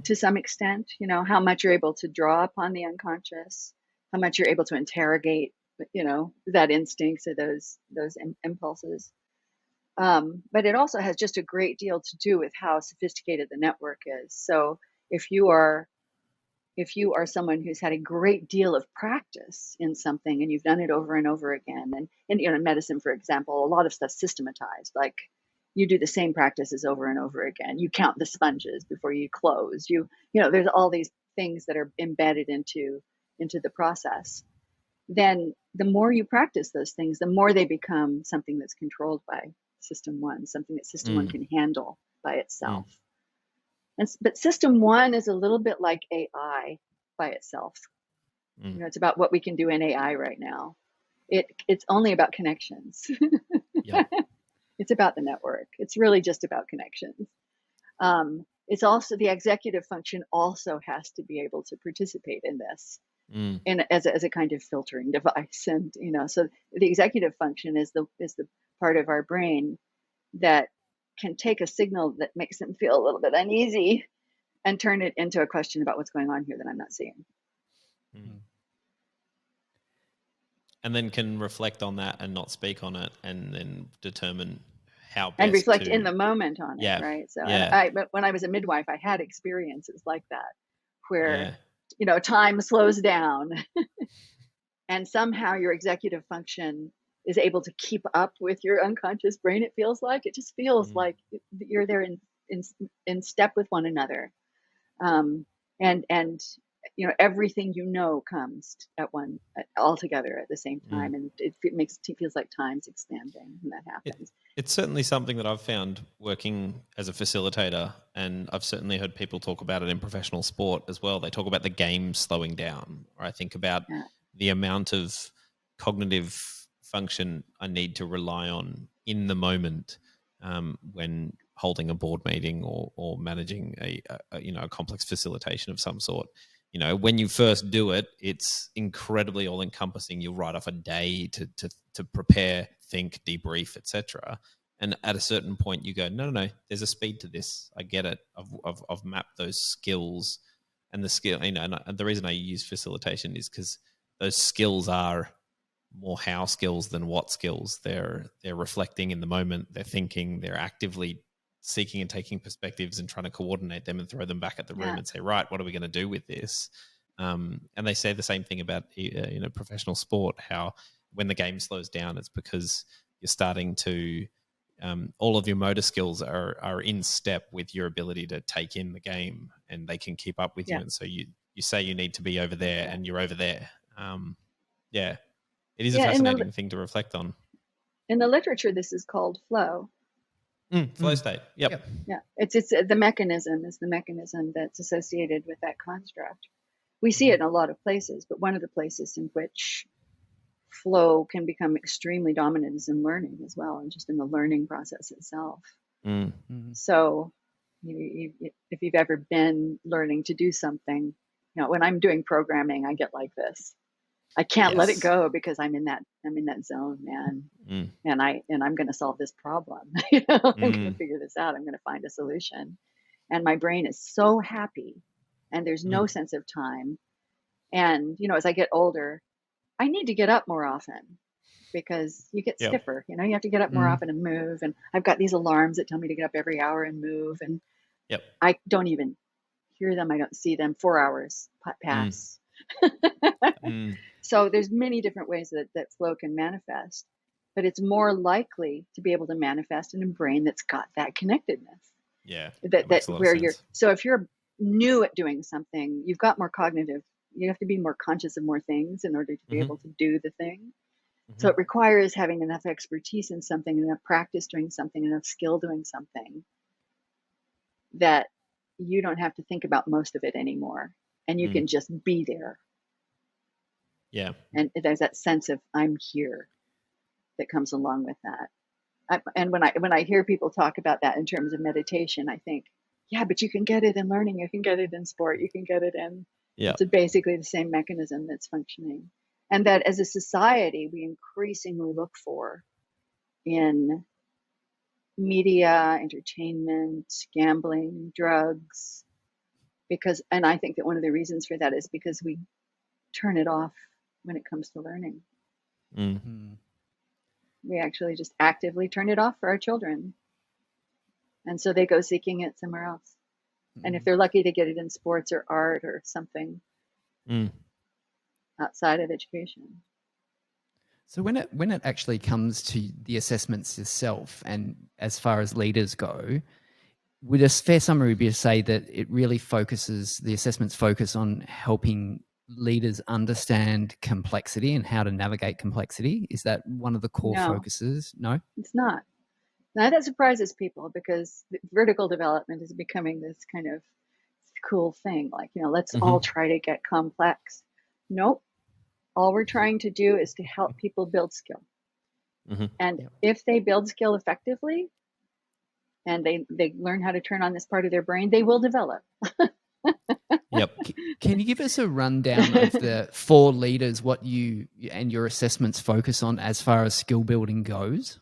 to some extent. How much you're able to draw upon the unconscious, how much you're able to interrogate that instinct or those impulses. But it also has just a great deal to do with how sophisticated the network is. So if you are someone who's had a great deal of practice in something and you've done it over and over again, and in medicine, for example, a lot of stuff systematized, like you do the same practices over and over again. You count the sponges before you close. There's all these things that are embedded into the process. Then the more you practice those things, the more they become something that's controlled by system one, something that system one can handle by itself. But system one is a little bit like AI by itself. It's about what we can do in AI right now. It's only about connections. It's about the network. It's really just about connections. It's also the executive function also has to be able to participate in this. As a kind of filtering device, and so the executive function is the part of our brain that can take a signal that makes them feel a little bit uneasy and turn it into a question about what's going on here that I'm not seeing. And then can reflect on that and not speak on it, and then determine how best and reflect in the moment on it, right? So but when I was a midwife, I had experiences like that where time slows down and somehow your executive function is able to keep up with your unconscious brain. It just feels like you're there in step with one another. And everything comes all together at the same time, and it feels like time's expanding when that happens. It's certainly something that I've found working as a facilitator, and I've certainly heard people talk about it in professional sport as well. They talk about the game slowing down, or I think about the amount of cognitive function I need to rely on in the moment when holding a board meeting or managing a complex facilitation of some sort. When you first do it, it's incredibly all encompassing. You'll write off a day to prepare, think, debrief, etc. And at a certain point, you go, no, there's a speed to this. I get it. I've mapped those skills, and the skill. And the reason I use facilitation is because those skills are more how skills than what skills. They're reflecting in the moment. They're thinking. They're actively seeking and taking perspectives and trying to coordinate them and throw them back at the room and say, right, what are we going to do with this? And they say the same thing about professional sport. How when the game slows down, it's because you're starting to all of your motor skills are in step with your ability to take in the game, and they can keep up with you. And so you say you need to be over there, and you're over there. It is a fascinating thing to reflect on. In the literature, this is called flow. Flow state. Yep. Yeah. It's the mechanism that's associated with that construct. We see it in a lot of places, but one of the places in which flow can become extremely dominant is in learning as well, and just in the learning process itself. So if you've ever been learning to do something, when I'm doing programming, I get like this. I can't let it go because I'm in that zone, man. And I'm going to solve this problem. I'm going to figure this out. I'm going to find a solution. And my brain is so happy, and there's no sense of time. And, as I get older, I need to get up more often because you get stiffer. You have to get up more often and move. And I've got these alarms that tell me to get up every hour and move. And I don't even hear them. I don't see them. 4 hours pass. So there's many different ways that flow can manifest, but it's more likely to be able to manifest in a brain that's got that connectedness. Yeah. That where you're, so if you're new at doing something, you've got more cognitive, you have to be more conscious of more things in order to be able to do the thing. So it requires having enough expertise in something, enough practice doing something, enough skill doing something that you don't have to think about most of it anymore, and you can just be there. Yeah. And there's that sense of I'm here that comes along with that. And when I hear people talk about that in terms of meditation, I think, yeah, but you can get it in learning, you can get it in sport, you can get it in, it's basically the same mechanism that's functioning. And that as a society, we increasingly look for in media, entertainment, gambling, drugs, and I think that one of the reasons for that is because we turn it off when it comes to learning. We actually just actively turn it off for our children. And so they go seeking it somewhere else. And if they're lucky to get it in sports or art or something outside of education. So when it actually comes to the assessments itself, and as far as leaders go, would a fair summary be to say that it really the assessments focus on helping leaders understand complexity and how to navigate complexity? Is that one of the core focuses? No, it's not. Now that surprises people, because vertical development is becoming this kind of cool thing. Like, let's all try to get complex. Nope. All we're trying to do is to help people build skill. And if they build skill effectively and they learn how to turn on this part of their brain, they will develop. Can you give us a rundown of the 4 leaders, what you and your assessments focus on as far as skill building goes?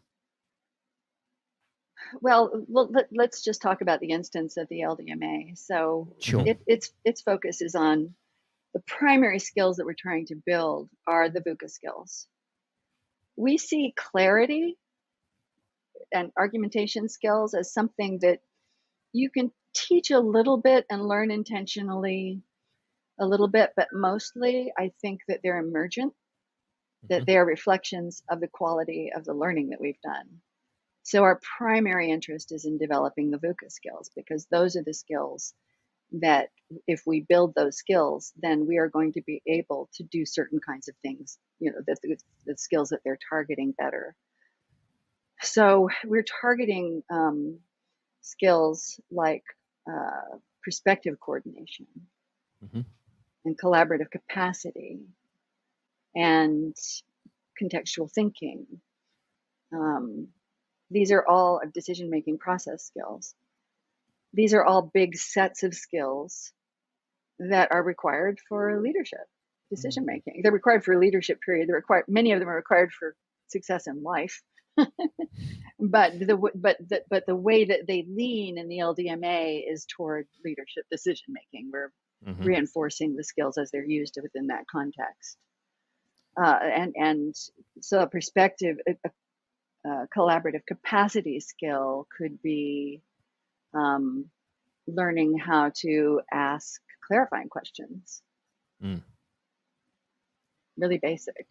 Well, let's just talk about the instance of the LDMA. So its focus is on the primary skills that we're trying to build are the VUCA skills. We see clarity and argumentation skills as something that you can teach a little bit and learn intentionally a little bit, but mostly I think that they're emergent, that they are reflections of the quality of the learning that we've done. So our primary interest is in developing the VUCA skills, because those are the skills that if we build those skills, then we are going to be able to do certain kinds of things, the skills that they're targeting better. So we're targeting skills like perspective coordination and collaborative capacity and contextual thinking. These are all decision-making process skills. These are all big sets of skills that are required for leadership, decision-making. They're required for a leadership period. Many of them are required for success in life. But the way that they lean in the LDMA is toward leadership decision-making. We're reinforcing the skills as they're used within that context. And so a perspective, a collaborative capacity skill could be learning how to ask clarifying questions. Really basic.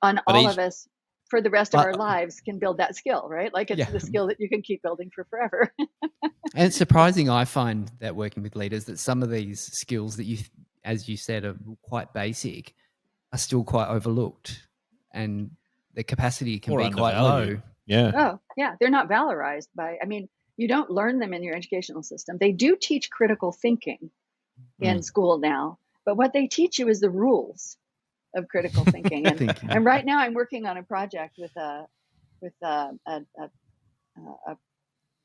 On all of us, for the rest of our lives, can build that skill, right? Like it's the skill that you can keep building for forever. And it's surprising, I find, that working with leaders, that some of these skills that you, as you said, are quite basic, are still quite overlooked, and the capacity can be quite low. Yeah. Oh, yeah. They're not valorized you don't learn them in your educational system. They do teach critical thinking in school now, but what they teach you is the rules of critical thinking. And right now I'm working on a project with a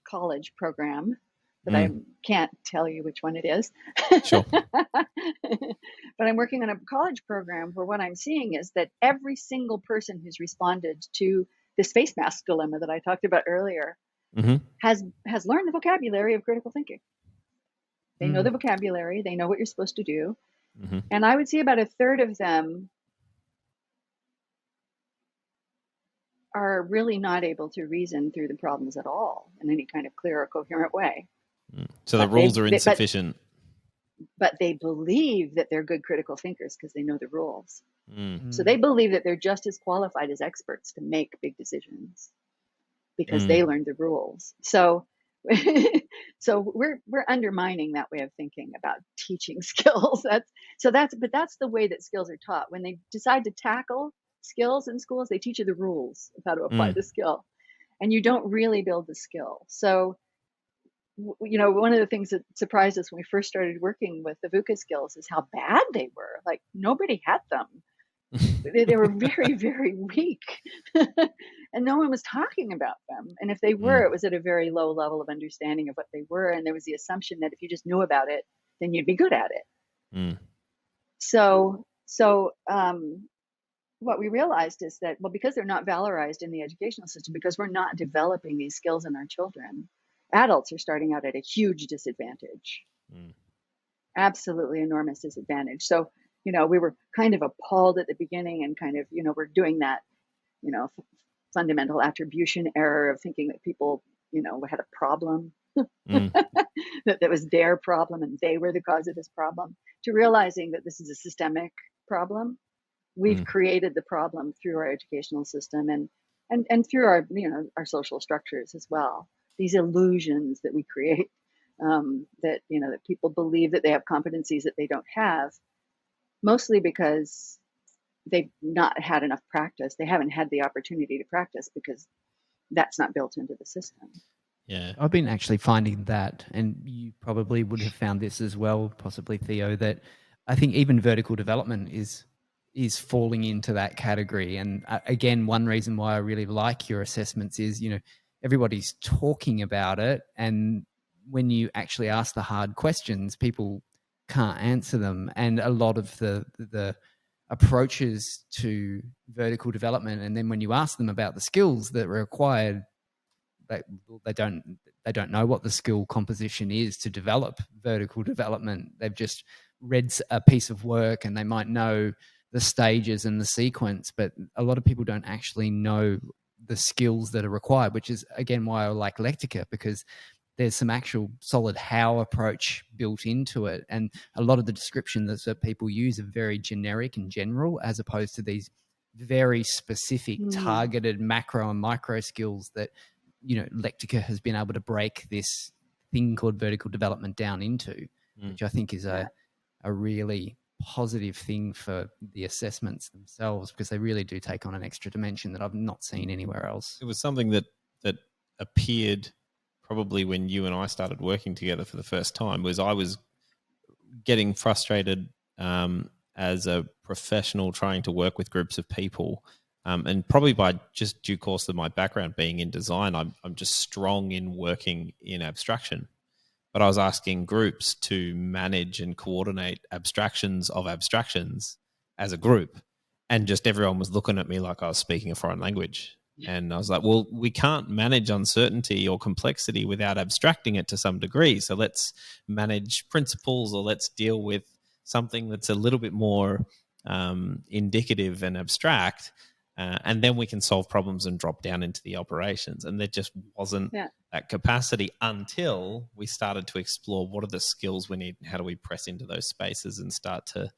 college program, but I can't tell you which one it is. Sure. But I'm working on a college program where what I'm seeing is that every single person who's responded to this face mask dilemma that I talked about earlier has learned the vocabulary of critical thinking. They know the vocabulary. They know what you're supposed to do. And I would say about a third of them are really not able to reason through the problems at all in any kind of clear or coherent way. So the rules are insufficient. But they believe that they're good critical thinkers because they know the rules. So they believe that they're just as qualified as experts to make big decisions because they learned the rules. So we're undermining that way of thinking about teaching skills. But that's the way that skills are taught. When they decide to tackle skills in schools, they teach you the rules of how to apply the skill, and you don't really build the skill. So, one of the things that surprised us when we first started working with the VUCA skills is how bad they were. Like nobody had them. They were very, very weak, and no one was talking about them. And if they were, it was at a very low level of understanding of what they were. And there was the assumption that if you just knew about it, then you'd be good at it. So what we realized is that, because they're not valorized in the educational system, because we're not developing these skills in our children, adults are starting out at a huge disadvantage, absolutely enormous disadvantage. So, we were kind of appalled at the beginning and kind of, we're doing that, fundamental attribution error of thinking that people, had a problem, that was their problem and they were the cause of this problem, to realizing that this is a systemic problem. We've created the problem through our educational system and through our, our social structures as well. These illusions that we create, that people believe that they have competencies that they don't have, mostly because they've not had enough practice. They haven't had the opportunity to practice because that's not built into the system. Yeah. I've been actually finding that, and you probably would have found this as well, possibly Theo, that I think even vertical development is falling into that category. And again, one reason why I really like your assessments is, everybody's talking about it, and when you actually ask the hard questions, people can't answer them. And a lot of the approaches to vertical development, and then when you ask them about the skills that are required, they don't know what the skill composition is to develop vertical development. They've just read a piece of work and they might know the stages and the sequence, but a lot of people don't actually know the skills that are required, which is again why I like Lectica, because there's some actual solid how approach built into it. And a lot of the descriptions that people use are very generic and general, as opposed to these very specific targeted macro and micro skills that, Lectica has been able to break this thing called vertical development down into, which I think is a really positive thing for the assessments themselves, because they really do take on an extra dimension that I've not seen anywhere else. It was something that appeared probably when you and I started working together for the first time, was I was getting frustrated as a professional trying to work with groups of people, and probably by just due course of my background being in design, I'm just strong in working in abstraction. But I was asking groups to manage and coordinate abstractions of abstractions as a group. And just everyone was looking at me like I was speaking a foreign language. And I was like, well, we can't manage uncertainty or complexity without abstracting it to some degree. So let's manage principles, or let's deal with something that's a little bit more indicative and abstract. And then we can solve problems and drop down into the operations. And there just wasn't that capacity until we started to explore what are the skills we need and how do we press into those spaces and start to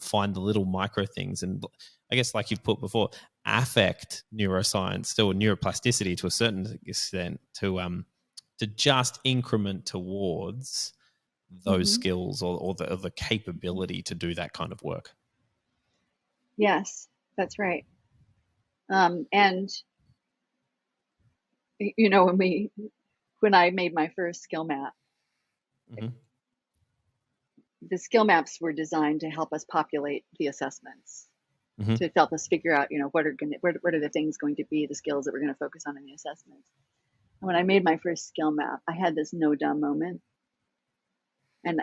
find the little micro things. And I guess, like you've put before, affect neuroscience, still neuroplasticity to a certain extent, to just increment towards those skills or the capability to do that kind of work. Yes, that's right. And you know, when I made my first skill map, the skill maps were designed to help us populate the assessments, to help us figure out, you know, what are the things going to be the skills that we're going to focus on in the assessments. And when I made my first skill map, I had this no dumb moment. And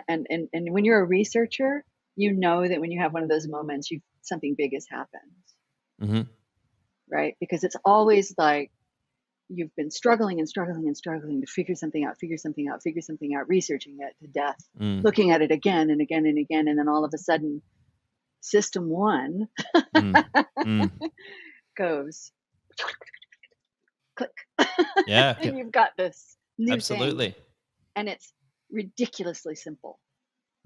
when you're a researcher, you know that when you have one of those moments, something big has happened. Right? Because it's always like you've been struggling to figure something out, researching it to death, looking at it again and again and again. And then all of a sudden, system one goes click. Yeah. And you've got this new Absolutely. thing. And it's ridiculously simple.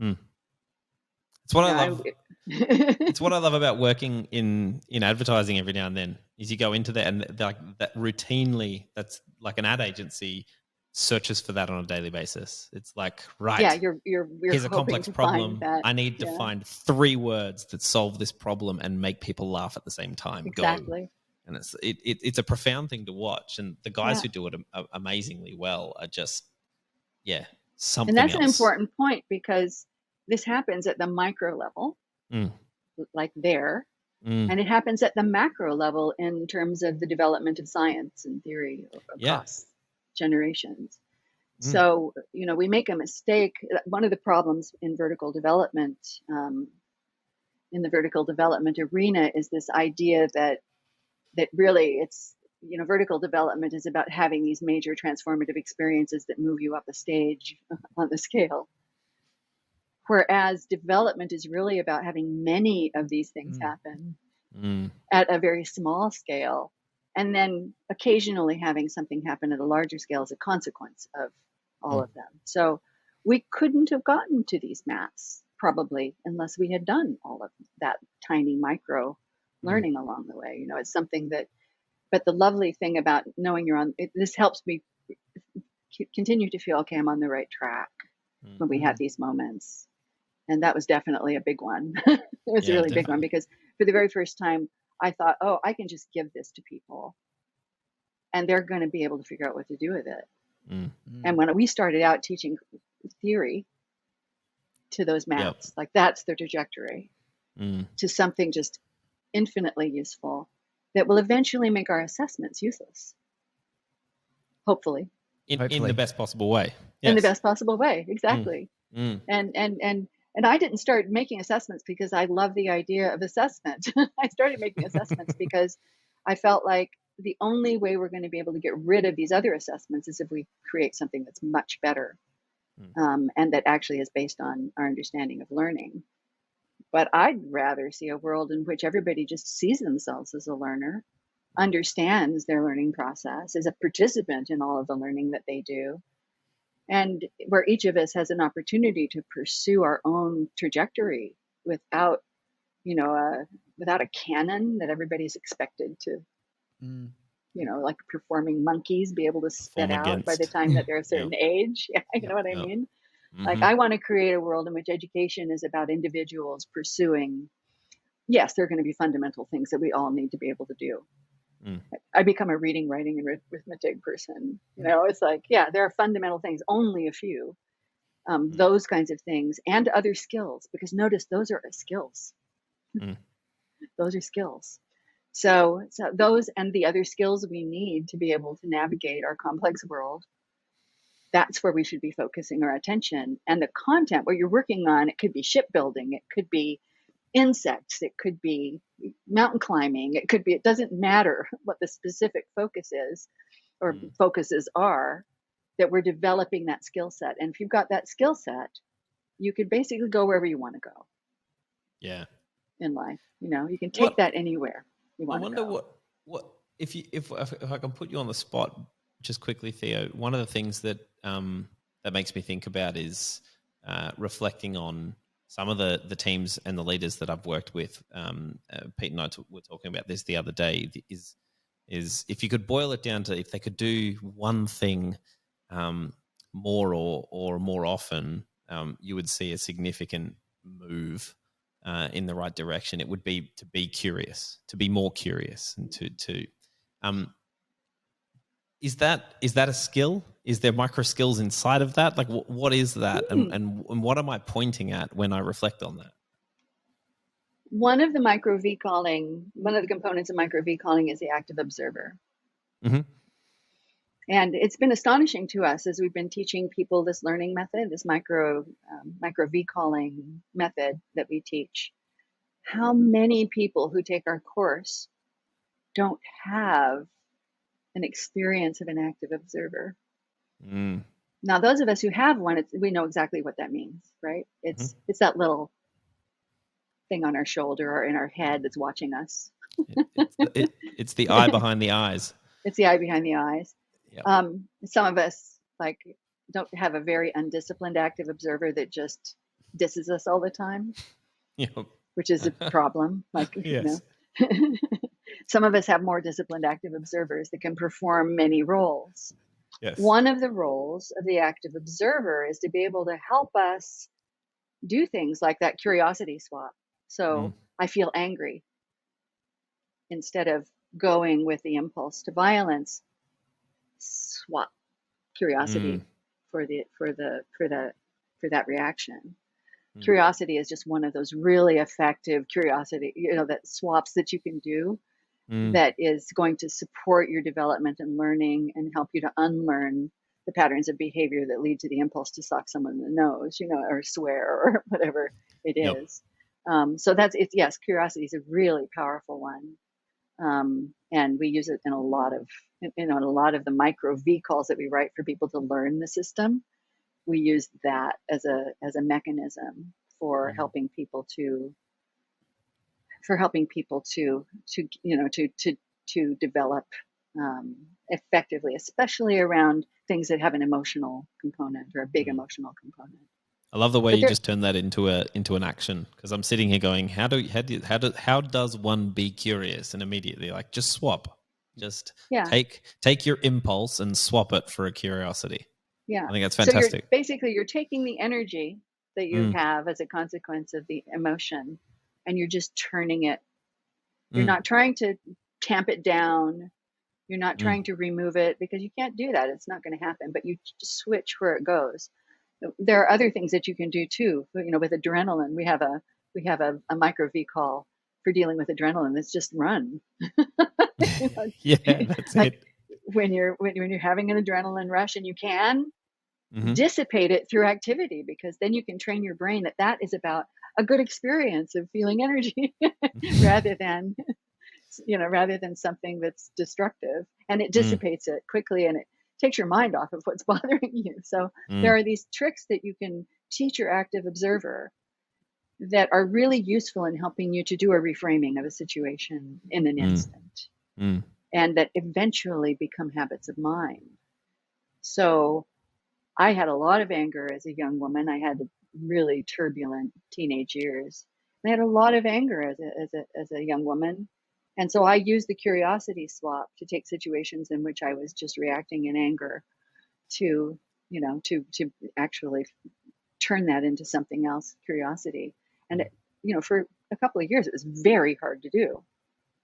It's what I love. It's what I love about working in advertising every now and then is you go into that and like that routinely, that's like an ad agency searches for that on a daily basis. It's like, right. Yeah, you're here's a complex problem. That, I need to find 3 words that solve this problem and make people laugh at the same time. Exactly. Go. And it's a profound thing to watch. And the guys who do it amazingly well are just, something else. And that's an important point because this happens at the micro level, like there, and it happens at the macro level in terms of the development of science and theory across generations. So, you know, we make a mistake. One of the problems in vertical development, in the vertical development arena, is this idea that really it's, you know, vertical development is about having these major transformative experiences that move you up a stage on the scale. Whereas development is really about having many of these things happen at a very small scale, and then occasionally having something happen at a larger scale as a consequence of all of them. So we couldn't have gotten to these maps probably unless we had done all of that tiny micro learning along the way. You know, it's something that, but the lovely thing about knowing this helps me continue to feel, okay, I'm on the right track when we have these moments. And that was definitely a big one. It was a really big one because for the very first time, I thought, oh, I can just give this to people and they're going to be able to figure out what to do with it. And when we started out teaching theory to those maps, like that's their trajectory to something just infinitely useful that will eventually make our assessments useless. Hopefully. In the best possible way. In the best possible way. Exactly. And I didn't start making assessments because I love the idea of assessment. I started making assessments because I felt like the only way we're going to be able to get rid of these other assessments is if we create something that's much better and that actually is based on our understanding of learning. But I'd rather see a world in which everybody just sees themselves as a learner, understands their learning process, is a participant in all of the learning that they do, and where each of us has an opportunity to pursue our own trajectory without, you know, without a canon that everybody's expected to, you know, like performing monkeys, be able to spit out by the time that they're a certain age. You know what I mean? Like, I want to create a world in which education is about individuals pursuing. Yes, there are going to be fundamental things that we all need to be able to do. I become a reading, writing, and arithmetic person. You know, it's like, yeah, there are fundamental things, only a few. those kinds of things, and other skills, because notice those are skills. Those are skills. So those and the other skills we need to be able to navigate our complex world, that's where we should be focusing our attention. And the content, what you're working on, it could be shipbuilding, it could be insects, it could be mountain climbing, it doesn't matter what the specific focus is or focuses are, that we're developing that skill set. And if you've got that skill set, you could basically go wherever you want to go. Yeah. In life, you can take that anywhere you want to go. I wonder what if I can put you on the spot just quickly, Theo. One of the things that that makes me think about is reflecting on some of the teams and the leaders that I've worked with. Pete and I were talking about this the other day. Is if you could boil it down to if they could do one thing more or more often, you would see a significant move in the right direction. It would be to be curious, to be more curious, and to is that a skill? Is there micro skills inside of that? Like, what is that, and what am I pointing at when I reflect on that? One of the components of micro V calling is the active observer. Mm-hmm. And it's been astonishing to us as we've been teaching people this learning method, this micro V calling method that we teach, how many people who take our course don't have an experience of an active observer. Now, those of us who have one, we know exactly what that means, right? It's that little thing on our shoulder or in our head that's watching us. It's the eye behind the eyes. It's the eye behind the eyes. Yep. Some of us don't have a very undisciplined active observer that just disses us all the time, which is a problem. Yes. Some of us have more disciplined active observers that can perform many roles. Yes. One of the roles of the active observer is to be able to help us do things like that curiosity swap. So I feel angry. Instead of going with the impulse to violence, swap curiosity for that reaction. Curiosity is just one of those really effective curiosity, that swaps that you can do that is going to support your development and learning and help you to unlearn the patterns of behavior that lead to the impulse to sock someone in the nose, or swear or whatever it is. So yes, curiosity is a really powerful one. And we use it in a lot of the micro V calls that we write for people to learn the system. We use that as a mechanism for helping people to develop effectively, especially around things that have an emotional component or a big emotional component. I love the way you just turned that into an action, because I'm sitting here going, how does one be curious? And immediately just swap, take your impulse and swap it for a curiosity. Yeah, I think that's fantastic. So you're taking the energy that you have as a consequence of the emotion, and you're just turning it. You're not trying to tamp it down. You're not trying to remove it, because you can't do that. It's not going to happen. But you just switch where it goes. There are other things that you can do too. With adrenaline, we have a micro V call for dealing with adrenaline. It's just run. Yeah, that's it. When you're having an adrenaline rush, and you can dissipate it through activity, because then you can train your brain that is about a good experience of feeling energy rather than something that's destructive, and it dissipates it quickly, and it takes your mind off of what's bothering you. So there are these tricks that you can teach your active observer that are really useful in helping you to do a reframing of a situation in an instant, and that eventually become habits of mind. So I had a lot of anger as a young woman. I had really turbulent teenage years. I had a lot of anger as a young woman. And so I used the curiosity swap to take situations in which I was just reacting in anger to actually turn that into something else, curiosity. And for a couple of years, it was very hard to do.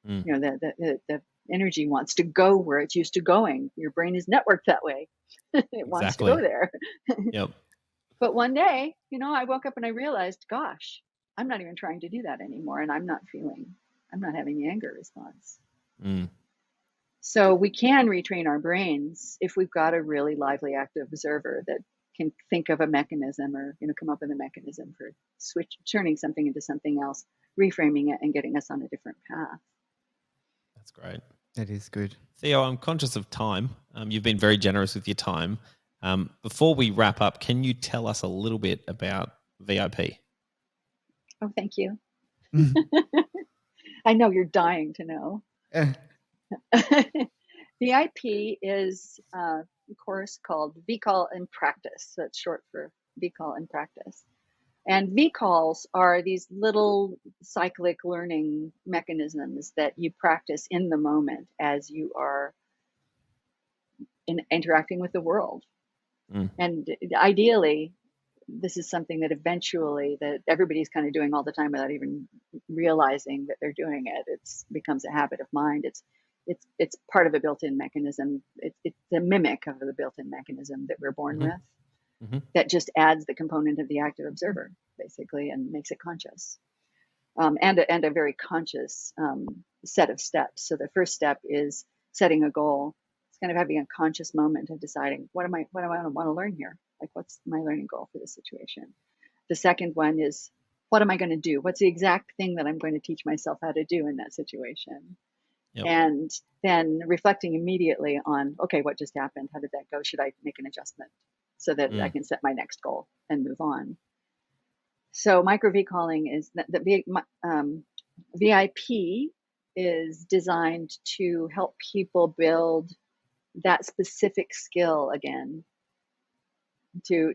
The energy wants to go where it's used to going. Your brain is networked that way. It wants to go there. Yep. But one day, I woke up and I realized, gosh, I'm not even trying to do that anymore. And I'm not having the anger response. Mm. So we can retrain our brains if we've got a really lively active observer that can think of a mechanism or, come up with a mechanism for turning something into something else, reframing it and getting us on a different path. That's great. That is good. Theo, I'm conscious of time. You've been very generous with your time. Before we wrap up, can you tell us a little bit about VIP? Oh, thank you. I know you're dying to know. VIP is a course called VCall in Practice. That's short for VCall in Practice. And VCalls are these little cyclic learning mechanisms that you practice in the moment as you are interacting with the world. Mm. And ideally, this is something that eventually that everybody's kind of doing all the time without even realizing that they're doing it. It becomes a habit of mind. It's part of a built-in mechanism. It's a mimic of the built-in mechanism that we're born with. Mm-hmm. That just adds the component of the active observer, basically, and makes it conscious, and a very conscious set of steps. So the first step is setting a goal. It's kind of having a conscious moment of deciding what do I want to learn here? Like, what's my learning goal for this situation? The second one is, what am I going to do? What's the exact thing that I'm going to teach myself how to do in that situation? Yep. And then reflecting immediately on, okay, what just happened? How did that go? Should I make an adjustment so that I can set my next goal and move on? So micro V-calling is VIP is designed to help people build that specific skill again, to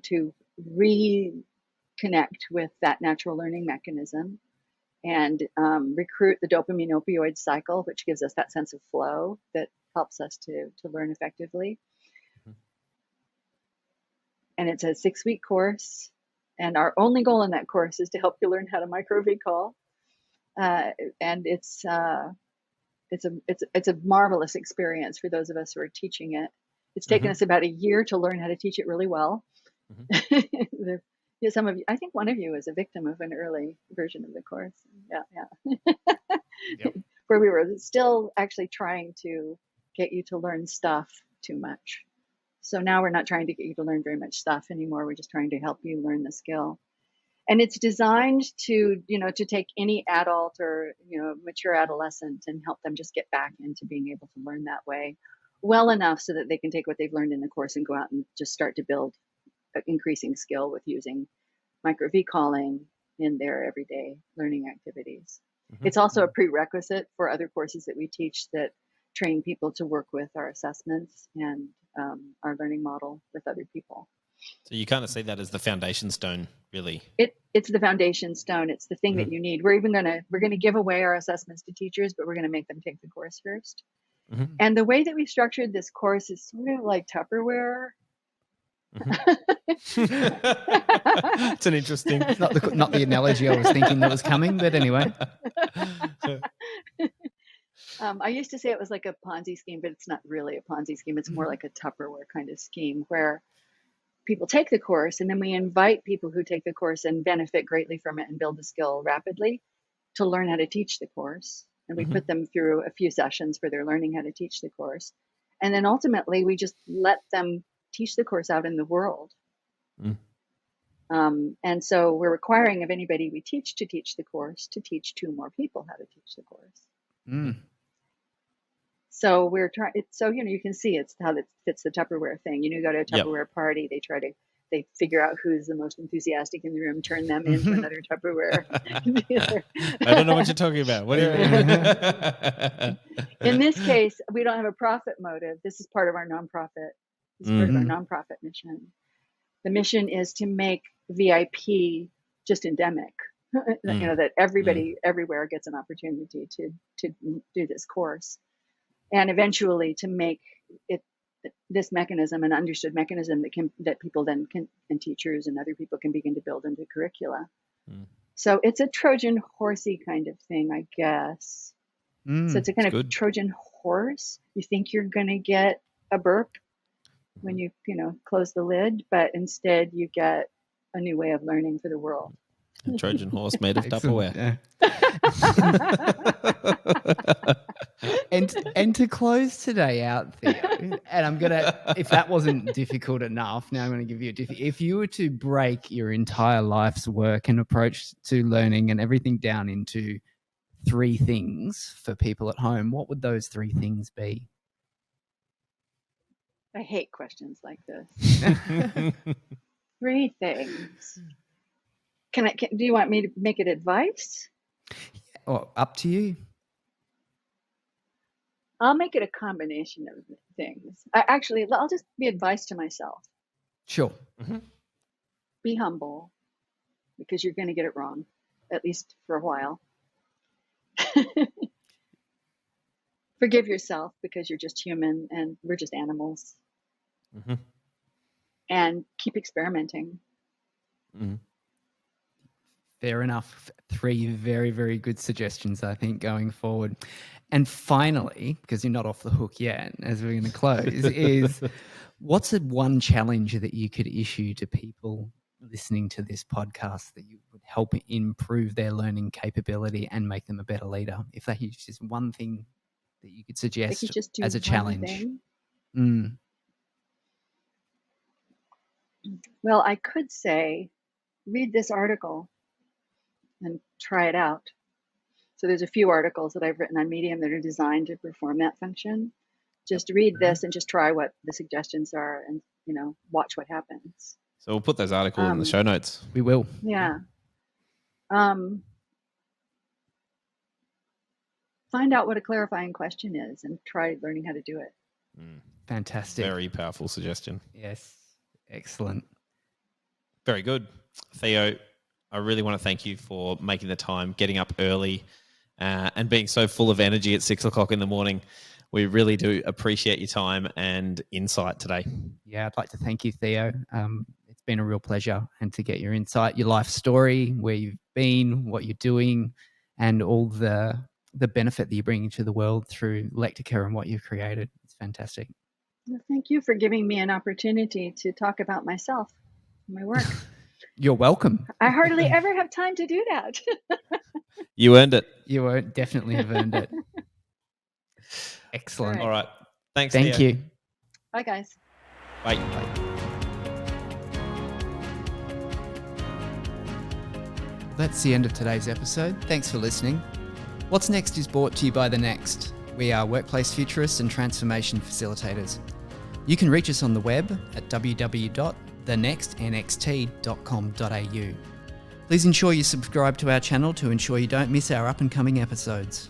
reconnect with that natural learning mechanism and recruit the dopamine opioid cycle, which gives us that sense of flow that helps us to learn effectively. Mm-hmm. And it's a 6-week course. And our only goal in that course is to help you learn how to micro V-call. And it's a marvelous experience for those of us who are teaching it. It's taken us about a year to learn how to teach it really well. Mm-hmm. Some of you, I think one of you is a victim of an early version of the course. Yeah. Yep. Where we were still actually trying to get you to learn stuff too much. So now we're not trying to get you to learn very much stuff anymore. We're just trying to help you learn the skill. And it's designed to take any adult or, mature adolescent and help them just get back into being able to learn that way well enough so that they can take what they've learned in the course and go out and just start to build an increasing skill with using micro V-calling in their everyday learning activities. Mm-hmm. It's also a prerequisite for other courses that we teach that train people to work with our assessments and our learning model with other people. So you kind of see that as the foundation stone, really. It's the foundation stone. It's the thing that you need. We're going to give away our assessments to teachers, but we're going to make them take the course first. Mm-hmm. And the way that we structured this course is sort of like Tupperware. It's an interesting. Not the analogy I was thinking that was coming, but anyway. I used to say it was like a Ponzi scheme, but it's not really a Ponzi scheme. It's more like a Tupperware kind of scheme where people take the course and then we invite people who take the course and benefit greatly from it and build the skill rapidly to learn how to teach the course. And we put them through a few sessions where they're learning how to teach the course. And then ultimately we just let them teach the course out in the world. And so we're requiring of anybody we teach to teach the course to teach 2 more people how to teach the course. So we're trying. So you can see it's how that fits the Tupperware thing. You go to a Tupperware party, they figure out who's the most enthusiastic in the room, turn them into another Tupperware. I don't know what you're talking about. What do you mean? In this case, we don't have a profit motive. This is part of our nonprofit. This is part of our nonprofit mission. The mission is to make VIP just endemic. That everybody everywhere gets an opportunity to do this course. And eventually to make it this mechanism, an understood mechanism that people then can, and teachers and other people can begin to build into curricula. So it's a Trojan horsey kind of thing, I guess. So it's a kind of good Trojan horse. You think you're going to get a burp when you close the lid, but instead you get a new way of learning for the world. A Trojan horse made of Tupperware. Yeah. And to close today out, Theo, and I'm gonna, if that wasn't difficult enough, now I'm gonna give you if you were to break your entire life's work and approach to learning and everything down into 3 things for people at home, what would those 3 things be? I hate questions like this. 3 things. Do you want me to make it advice? Or up to you. I'll make it a combination of things. I'll just be advice to myself. Sure. Mm-hmm. Be humble, because you're going to get it wrong, at least for a while. Forgive yourself, because you're just human and we're just animals. Mm-hmm. And keep experimenting. Mm-hmm. Fair enough. 3 very, very good suggestions, I think, going forward. And finally, because you're not off the hook yet, as we're going to close, is what's one challenge that you could issue to people listening to this podcast that you would help improve their learning capability and make them a better leader? If that is just one thing that you could suggest as a challenge. Well, I could say, read this article and try it out. So there's a few articles that I've written on Medium that are designed to perform that function. Just read this and just try what the suggestions are, and watch what happens. So we'll put those articles in the show notes. We will. Yeah. Find out what a clarifying question is and try learning how to do it. Fantastic. Very powerful suggestion. Yes. Excellent. Very good. Theo, I really want to thank you for making the time, getting up early, and being so full of energy at 6 o'clock in the morning. We really do appreciate your time and insight today. Yeah, I'd like to thank you, Theo. It's been a real pleasure, and to get your insight, your life story, where you've been, what you're doing, and all the benefit that you're bringing to the world through Lectica and what you've created. It's fantastic. Well, thank you for giving me an opportunity to talk about myself and my work. You're welcome. I hardly ever have time to do that. You earned it. You definitely have earned it. Excellent. All right. Thanks, Thank Theo. you. Bye, guys. Bye. That's the end of today's episode. Thanks for listening. What's Next is brought to you by The Next. We are workplace futurists and transformation facilitators. You can reach us on the web at www.thenextnxt.com.au. Please ensure you subscribe to our channel to ensure you don't miss our up and coming episodes.